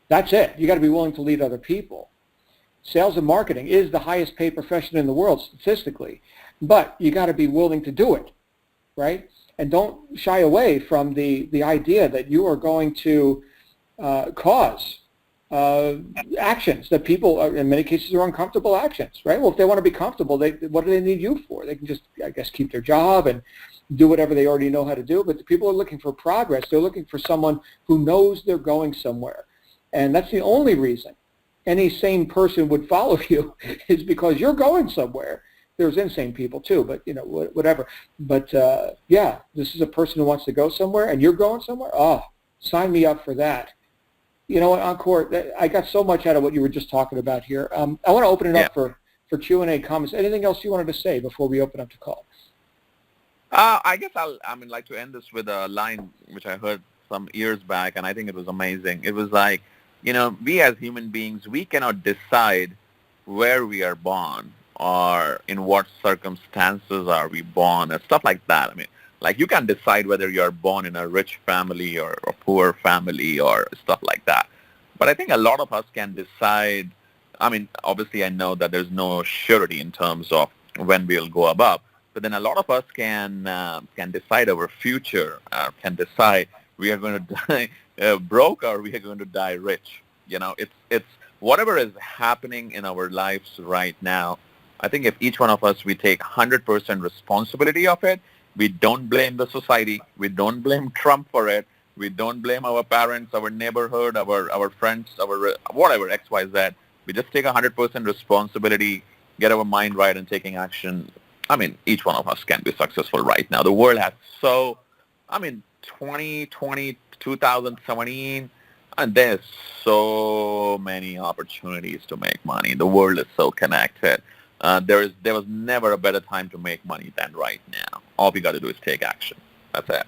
That's it. You got to be willing to lead other people. Sales and marketing is the highest paid profession in the world statistically, but you got to be willing to do it, right? And don't shy away from the idea that you are going to cause actions that people, in many cases, are uncomfortable actions, right? Well, if they want to be comfortable, what do they need you for? They can just, I guess, keep their job and do whatever they already know how to do. But the people are looking for progress. They're looking for someone who knows they're going somewhere. And that's the only reason any sane person would follow you is because you're going somewhere. There's insane people too, but whatever. But yeah, this is a person who wants to go somewhere, and you're going somewhere. Oh, sign me up for that. You know what, Ankur? I got so much out of what you were just talking about here. I want to open it up for Q&A comments. Anything else you wanted to say before we open up the call? I guess like to end this with a line which I heard some years back, and I think it was amazing. It was like, we as human beings, we cannot decide where we are born or in what circumstances are we born and stuff like that. I mean, like you can decide whether you're born in a rich family or a poor family or stuff like that. But I think a lot of us can decide. I mean, obviously I know that there's no surety in terms of when we'll go above, but then a lot of us can decide our future, can decide we are going to die broke or we are going to die rich. It's whatever is happening in our lives right now. I think if each one of us, we take 100% responsibility of it, we don't blame the society, we don't blame Trump for it, we don't blame our parents, our neighborhood, our friends, our whatever, X, Y, Z. We just take 100% responsibility, get our mind right and taking action. I mean, each one of us can be successful right now. The world has 2020, 2017, and there's so many opportunities to make money. The world is so connected. There was never a better time to make money than right now. All we got to do is take action. That's it.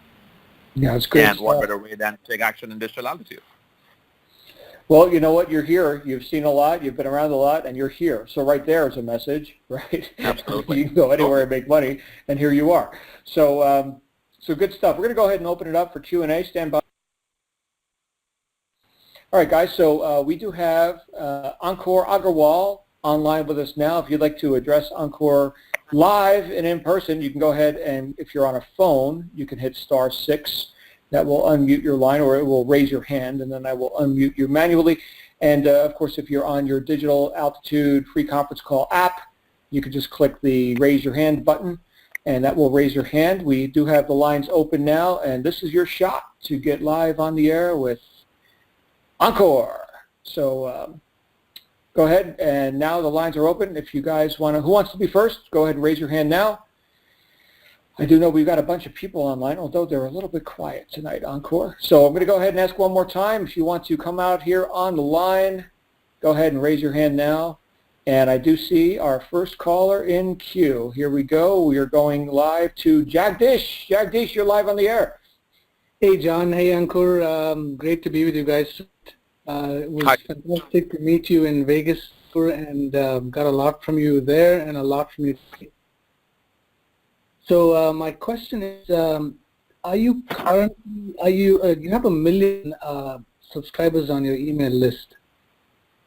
Yeah, it's great. And what better way than to take action in digital altitude? Well, you know what? You're here. You've seen a lot. You've been around a lot, and you're here. So right there is a message, right? Absolutely. You can go anywhere and make money, and here you are. So, so good stuff. We're going to go ahead and open it up for Q&A. Stand by. All right, guys. So we do have Ankur Agarwal online with us now. If you'd like to address Ankur live and in person, you can go ahead and, if you're on a phone, you can hit *6. That will unmute your line, or it will raise your hand, and then I will unmute you manually. And of course, if you're on your Digital Altitude free conference call app, you can just click the raise your hand button, and that will raise your hand. We do have the lines open now, and this is your shot to get live on the air with Ankur. So go ahead, and now the lines are open. If you guys want to, who wants to be first? Go ahead and raise your hand now. I do know we've got a bunch of people online, although they're a little bit quiet tonight, Ankur. So I'm going to go ahead and ask one more time. If you want to come out here on the line, go ahead and raise your hand now. And I do see our first caller in queue. Here we go. We are going live to Jagdish. Jagdish, you're live on the air. Hey, John. Hey, Ankur. Great to be with you guys. It was fantastic to meet you in Vegas, and got a lot from you there and a lot from you today. So my question is, you have 1 million subscribers on your email list.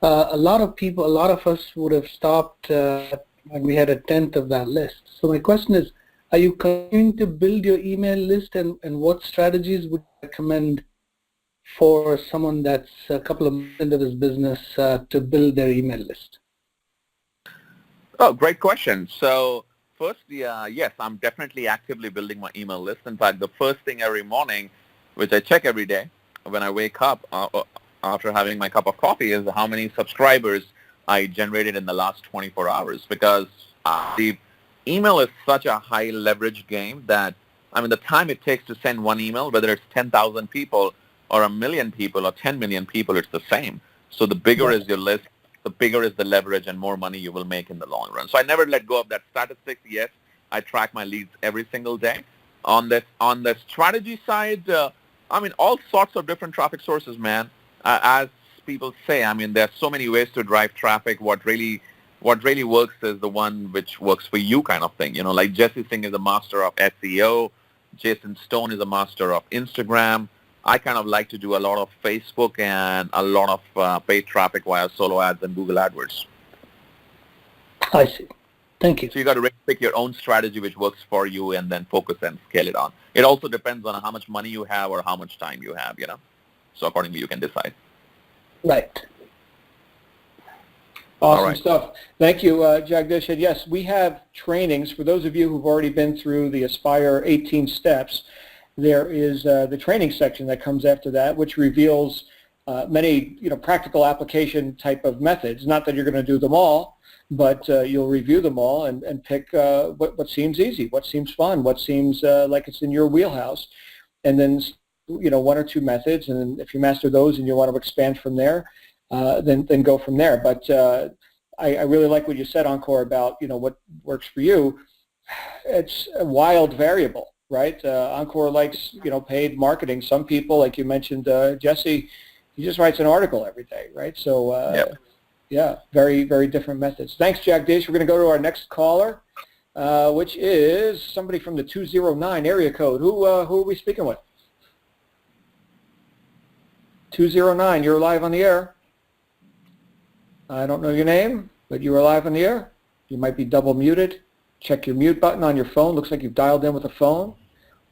A lot of us would have stopped when we had 1/10 of that list. So my question is, are you continuing to build your email list, and what strategies would you recommend for someone that's a couple of months into this business to build their email list? Oh, great question. So first, yes, I'm definitely actively building my email list. In fact, the first thing every morning which I check every day when I wake up after having my cup of coffee, is how many subscribers I generated in the last 24 hours. Because the email is such a high leverage game that, I mean, the time it takes to send one email, whether it's 10,000 people or 1,000,000 people or 10 million people, it's the same. So the bigger is your list, the bigger is the leverage, and more money you will make in the long run. So I never let go of that statistics. Yes, I track my leads every single day. On the strategy side, I mean, all sorts of different traffic sources, man. As people say, I mean, there's so many ways to drive traffic. What really works is the one which works for you, kind of thing. You know, like Jesse Singh is a master of SEO. Jason Stone is a master of Instagram. I kind of like to do a lot of Facebook and a lot of paid traffic via solo ads and Google AdWords. I see. Thank you. So you got to really pick your own strategy which works for you and then focus and scale it on. It also depends on how much money you have or how much time you have, you know. So accordingly, you can decide. Right. Awesome stuff. Thank you, Jagdish. And yes, we have trainings. For those of you who've already been through the Aspire 18 steps, there is the training section that comes after that, which reveals many, practical application type of methods. Not that you're going to do them all, but you'll review them all and pick what seems easy, what seems fun, what seems like it's in your wheelhouse, and then one or two methods. And if you master those and you want to expand from there, then go from there. But I really like what you said, Ankur, about what works for you. It's a wild variable, right? Ankur likes paid marketing. Some people, like you mentioned, Jesse, he just writes an article every day, right? So yeah, very, very different methods. Thanks, Jagdish. We're going to go to our next caller, which is somebody from the 209 area code. Who are we speaking with? 209, you're live on the air. I don't know your name, but you are live on the air. You might be double muted. Check your mute button on your phone. Looks like you've dialed in with a phone.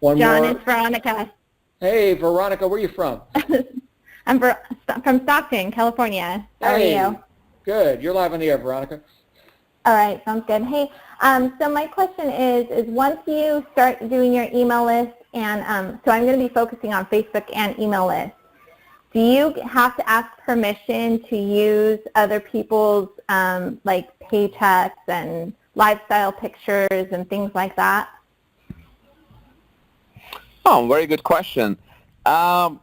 John, it's Veronica. Hey, Veronica, where are you from? I'm from Stockton, California. How are you? Good. You're live on the air, Veronica. All right, sounds good. Hey, so my question is once you start doing your email list, and so I'm going to be focusing on Facebook and email lists, do you have to ask permission to use other people's like paychecks and lifestyle pictures and things like that? Oh, very good question. 8 out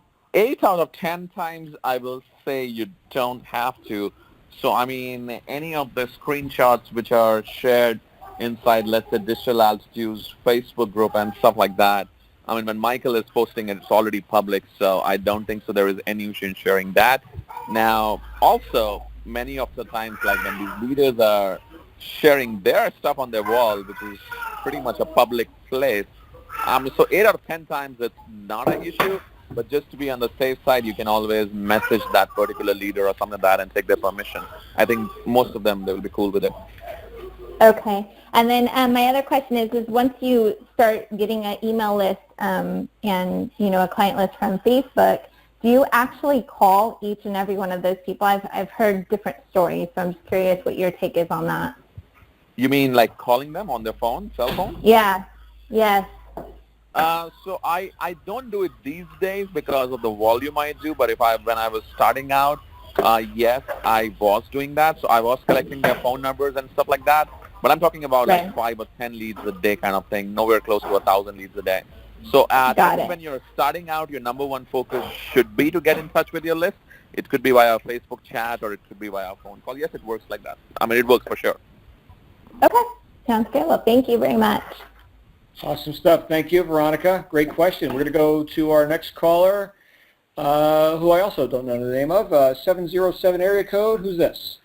of 10 times I will say you don't have to. So, I mean, any of the screenshots which are shared inside, let's say, Digital Altitude's Facebook group and stuff like that, I mean, when Michael is posting it, it's already public, so I don't think so there is any issue in sharing that. Now, also, many of the times, like when these leaders are sharing their stuff on their wall, which is pretty much a public place, so 8 out of 10 times it's not an issue, but just to be on the safe side, you can always message that particular leader or something like that and take their permission. I think most of them, they will be cool with it. Okay. And then my other question is once you start getting an email list and, a client list from Facebook, do you actually call each and every one of those people? I've heard different stories, so I'm just curious what your take is on that. You mean like calling them on their phone, cell phone? Yeah. Yes. So I don't do it these days because of the volume I do, but when I was starting out, yes, I was doing that. So I was collecting their phone numbers and stuff like that. But I'm talking about like 5 or 10 leads a day kind of thing, nowhere close to 1,000 leads a day. So when you're starting out, your number one focus should be to get in touch with your list. It could be via Facebook chat or it could be via phone call. Yes, it works like that. I mean, it works for sure. Okay. Sounds good. Well, thank you very much. Awesome stuff. Thank you, Veronica. Great question. We're going to go to our next caller, who I also don't know the name of, 707 area code. Who's this?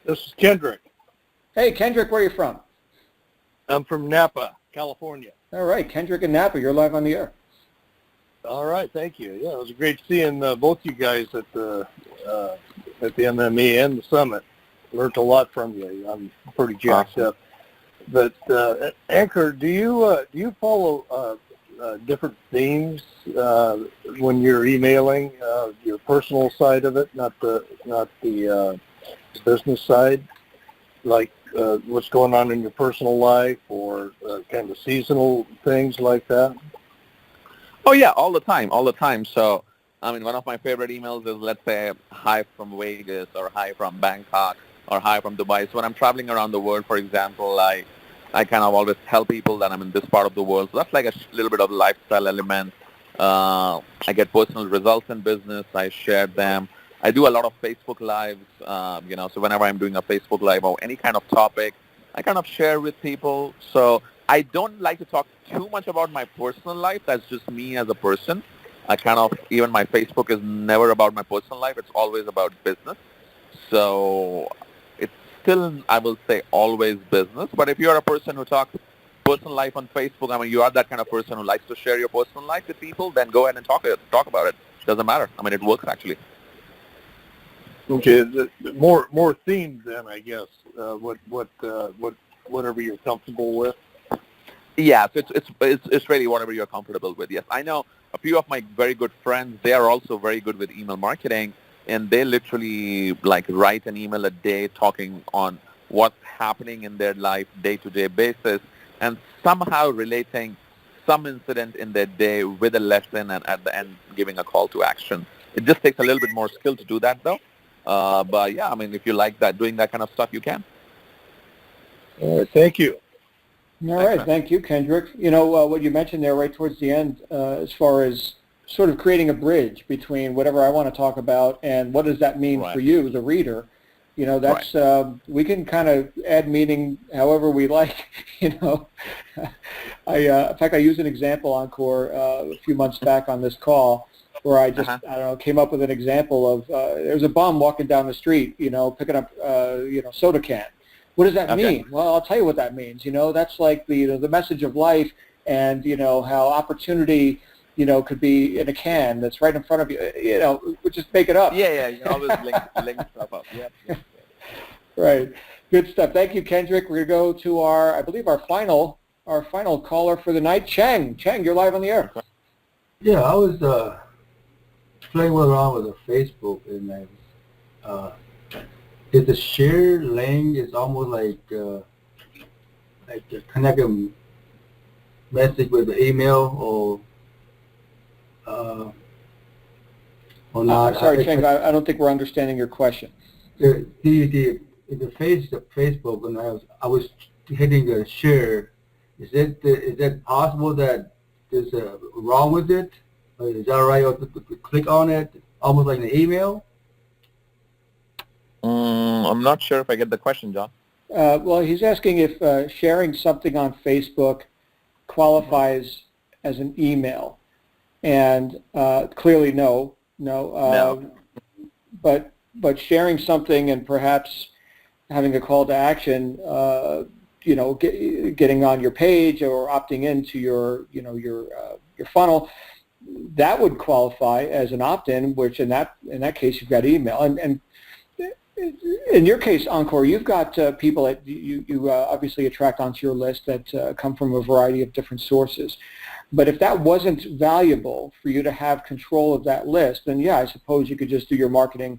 This is Kendrick. Hey, Kendrick, where are you from? I'm from Napa, California. All right, Kendrick and Napa, you're live on the air. All right, thank you. Yeah, it was great seeing both you guys at the MME and the summit. Learned a lot from you. I'm pretty jacked up. But Ankur, do you follow different themes when you're emailing your personal side of it, not the business side, like what's going on in your personal life or kind of seasonal things like that? Oh yeah, all the time. So, I mean, one of my favorite emails is, let's say, hi from Vegas or hi from Bangkok or hi from Dubai. So when I'm traveling around the world, for example, I kind of always tell people that I'm in this part of the world. So that's like a little bit of lifestyle element. I get personal results in business. I share them. I do a lot of Facebook Lives, so whenever I'm doing a Facebook Live or any kind of topic, I kind of share with people. So I don't like to talk too much about my personal life. That's just me as a person. Even my Facebook is never about my personal life. It's always about business. So it's still, I will say, always business. But if you're a person who talks personal life on Facebook, I mean, you are that kind of person who likes to share your personal life with people, then go ahead and talk about it. Doesn't matter. I mean, it works actually. Okay, more themed then, I guess. Whatever you're comfortable with. Yeah, so it's really whatever you're comfortable with. Yes, I know a few of my very good friends. They are also very good with email marketing, and they literally like write an email a day talking on what's happening in their life day-to-day basis, and somehow relating some incident in their day with a lesson, and at the end giving a call to action. It just takes a little bit more skill to do that, though. But yeah, I mean, if you like that, doing that kind of stuff, you can. All right, thank you. All right, thank you, Kendrick. What you mentioned there right towards the end, as far as sort of creating a bridge between whatever I want to talk about and what does that mean for you, the reader. That's we can kind of add meaning however we like. In fact, I used an example, Ankur, a few months back on this call, where I just, I don't know, came up with an example of there's a bum walking down the street, picking up, soda can. What does that mean? Well, I'll tell you what that means. That's like the message of life, and how opportunity, could be in a can that's right in front of you. We just make it up. Yeah. You always link stuff up. Yeah. Right. Good stuff. Thank you, Kendrick. We're going to go to our final caller for the night, Cheng. Cheng, you're live on the air. Yeah, I was playing around with the Facebook, and is the share link is almost like connect a message with the email or not. Sorry, Cheng, I don't think we're understanding your question. The Facebook, and I was hitting the share. Is that possible that there's wrong with it? Is that right? Or to click on it, almost like an email? I'm not sure if I get the question, John. Well, he's asking if sharing something on Facebook qualifies as an email, and clearly no. But sharing something and perhaps having a call to action, getting on your page or opting into your funnel, that would qualify as an opt-in, which in that case you've got email. And in your case, Ankur, you've got people that you obviously attract onto your list that come from a variety of different sources. But if that wasn't valuable for you to have control of that list, then yeah, I suppose you could just do your marketing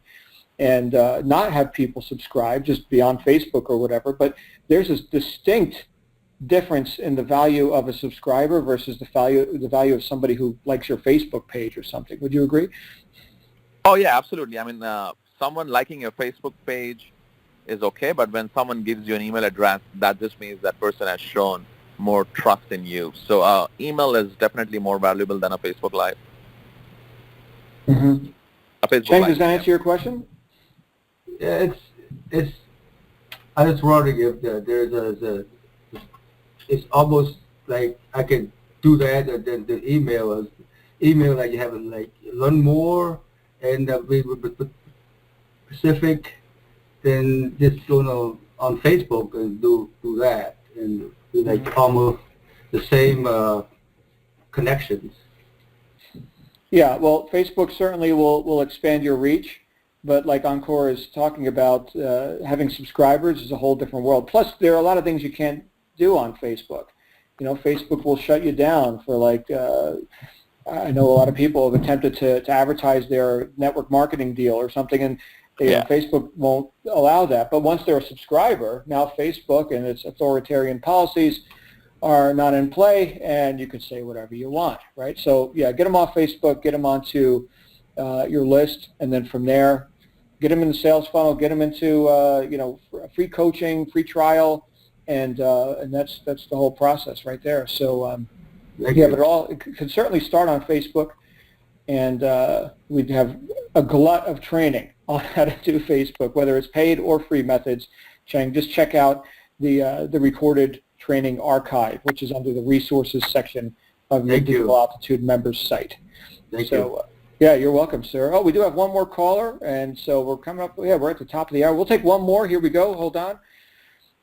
and not have people subscribe, just be on Facebook or whatever. But there's this distinct difference in the value of a subscriber versus the value of somebody who likes your Facebook page or something. Would you agree? Oh yeah, absolutely. I mean, someone liking your Facebook page is okay, but when someone gives you an email address, that just means that person has shown more trust in you. So email is definitely more valuable than a Facebook Live. Mm-hmm. Cheng, does that answer your question? Yeah, it's. I just wondering if there's it's almost like I can do that, and then the email like you have to like learn more and be specific, then just on Facebook and do that and do like almost the same connections. Yeah, well, Facebook certainly will expand your reach, but like Ankur is talking about, having subscribers is a whole different world. Plus, there are a lot of things you can't do on Facebook. Facebook will shut you down for like, I know a lot of people have attempted to advertise their network marketing deal or something, and Facebook won't allow that. But once they're a subscriber, now Facebook and its authoritarian policies are not in play, and you can say whatever you want, right? So yeah, get them off Facebook, get them onto your list, and then from there, get them in the sales funnel, get them into free coaching, free trial, and that's the whole process right there. So but it can certainly start on Facebook, and we have a glut of training on how to do Facebook, whether it's paid or free methods. Just check out the recorded training archive, which is under the resources section of your Digital Altitude members site. Thank you. Yeah, you're welcome, sir. Oh, we do have one more caller, and so we're coming up. Yeah, we're at the top of the hour. We'll take one more. Here we go. Hold on.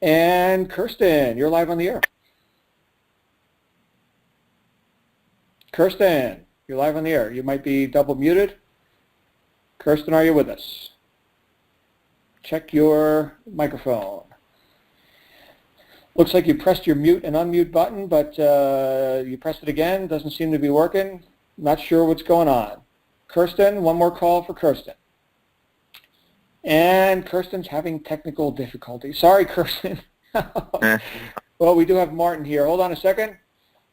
And Kirsten, you're live on the air. Kirsten, you're live on the air. You might be double muted. Kirsten, are you with us? Check your microphone. Looks like you pressed your mute and unmute button, but you pressed it again. Doesn't seem to be working. Not sure what's going on. Kirsten, one more call for Kirsten. And Kirsten's having technical difficulties. Sorry, Kirsten. Well, we do have Martin here. Hold on a second.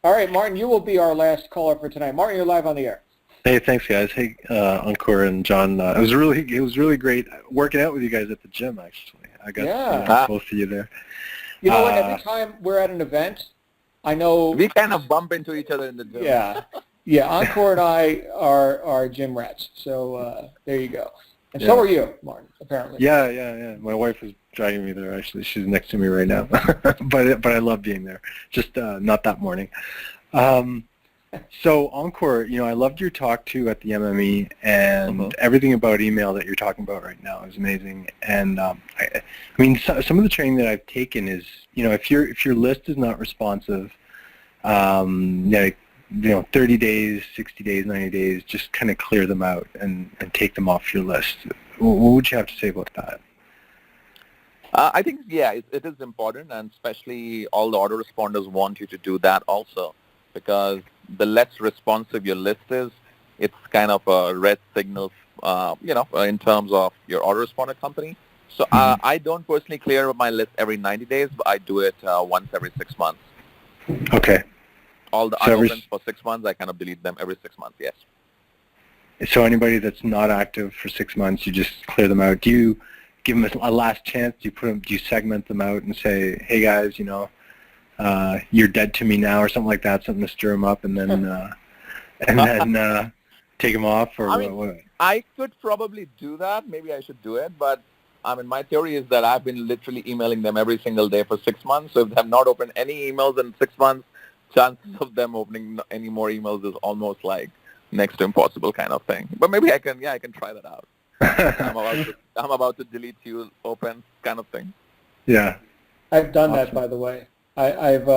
All right, Martin, you will be our last caller for tonight. Martin, you're live on the air. Hey, thanks, guys. Hey, Ankur and John. It was really great working out with you guys at the gym. Actually, I got close to you there. You know what? Every time we're at an event, I know we kind of bump into each other in the gym. Yeah, Ankur and I are gym rats. So there you go. And so are you, Martin. Apparently. Yeah. My wife is dragging me there. Actually, she's next to me right now. but I love being there. Just not that morning. So Ankur, I loved your talk too at the MME, and everything about email that you're talking about right now is amazing. And I mean, some of the training that I've taken is, if your list is not responsive, 30 days, 60 days, 90 days, just kind of clear them out and take them off your list. What would you have to say about that? I think, it is important, and especially all the autoresponders want you to do that also, because the less responsive your list is, it's kind of a red signal, in terms of your autoresponder company. So I don't personally clear my list every 90 days, but I do it once every 6 months. Okay. All the unopens for 6 months, I kind of delete them every 6 months, yes. So anybody that's not active for 6 months, you just clear them out. Do you give them a last chance? Do you segment them out and say, hey guys, you're dead to me now, or something like that, something to stir them up, and then take them off, or what? I could probably do that. Maybe I should do it, but my theory is that I've been literally emailing them every single day for 6 months. So if they have not opened any emails in 6 months, chances of them opening any more emails is almost like next to impossible kind of thing. But maybe I can try that out. I'm about to delete you, open kind of thing. Yeah. I've done that, by the way. I've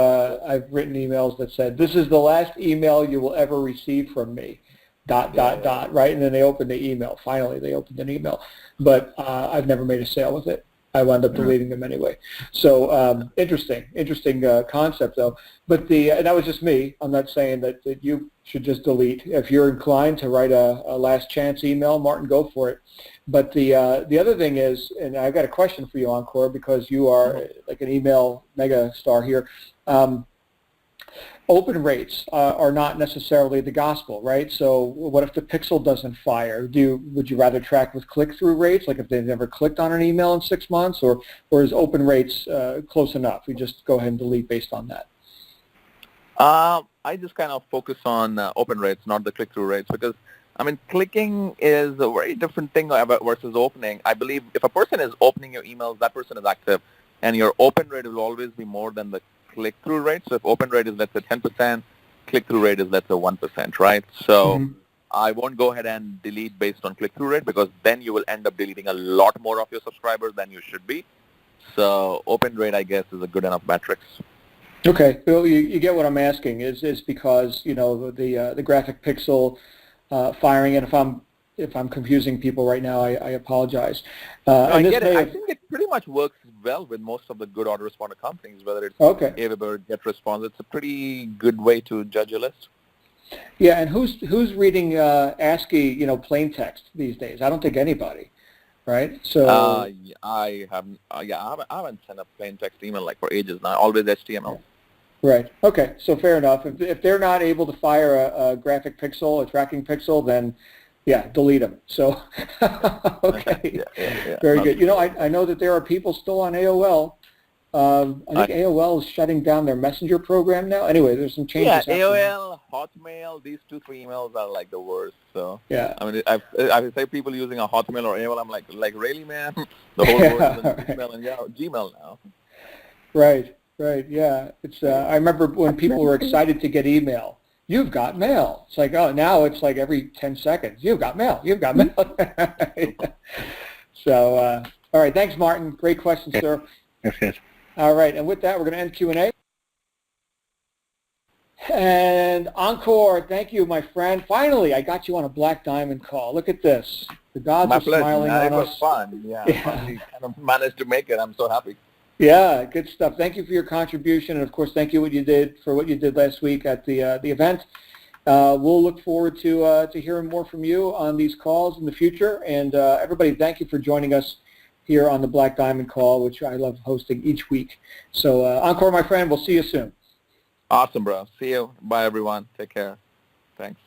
written emails that said, this is the last email you will ever receive from me, ... right? And then they opened the email. Finally, they opened an email. But I've never made a sale with it. I wound up deleting them anyway. So interesting concept, though. But and that was just me. I'm not saying that you should just delete. If you're inclined to write a last chance email, Martin, go for it. But the other thing is, and I've got a question for you, Ankur, because you are like an email mega star here. Open rates are not necessarily the gospel, right? So what if the pixel doesn't fire? Would you rather track with click-through rates, like if they've never clicked on an email in 6 months, or is open rates close enough? We just go ahead and delete based on that. I just kind of focus on open rates, not the click-through rates, because clicking is a very different thing versus opening. I believe if a person is opening your emails, that person is active, and your open rate will always be more than the click-through rate. So if open rate is, let's say, 10%, click-through rate is, let's say, 1%, right? So I won't go ahead and delete based on click-through rate, because then you will end up deleting a lot more of your subscribers than you should be. So open rate, I guess, is a good enough metrics. Okay. Well, you get what I'm asking is because, the graphic pixel firing, and if I'm confusing people right now, I apologize. I get it. I think it pretty much works well with most of the good autoresponder companies, whether it's Agarwal, GetResponse. It's a pretty good way to judge a list. Yeah, and who's reading ASCII, plain text these days? I don't think anybody, right? So I haven't sent a plain text email like for ages now. Always HTML. Right. Okay. So fair enough. If they're not able to fire a graphic pixel, a tracking pixel, then yeah, delete them. So okay. Yeah. Very good. You know, I know that there are people still on AOL. I think AOL is shutting down their messenger program now. Anyway, there's some changes. Yeah, AOL, Hotmail, these 2-3 emails are like the worst. So yeah. I mean, I say people using a Hotmail or AOL, I'm like really, man? The whole world is on Gmail and Gmail now. Right. Right. Yeah. It's. I remember when people were excited to get email. You've got mail. It's like, oh, now it's like every 10 seconds. You've got mail. You've got mail. So, all right. Thanks, Martin. Great question, sir. That's good. All right. And with that, we're going to end Q&A. And Ankur, thank you, my friend. Finally, I got you on a Black Diamond call. Look at this. The gods are smiling on us. It was fun. Yeah. Finally kind of managed to make it. I'm so happy. Yeah, good stuff. Thank you for your contribution, and of course, thank you what you did last week at the event. We'll look forward to hearing more from you on these calls in the future. And everybody, thank you for joining us here on the Black Diamond Call, which I love hosting each week. So, Ankur, my friend, we'll see you soon. Awesome, bro. See you. Bye, everyone. Take care. Thanks.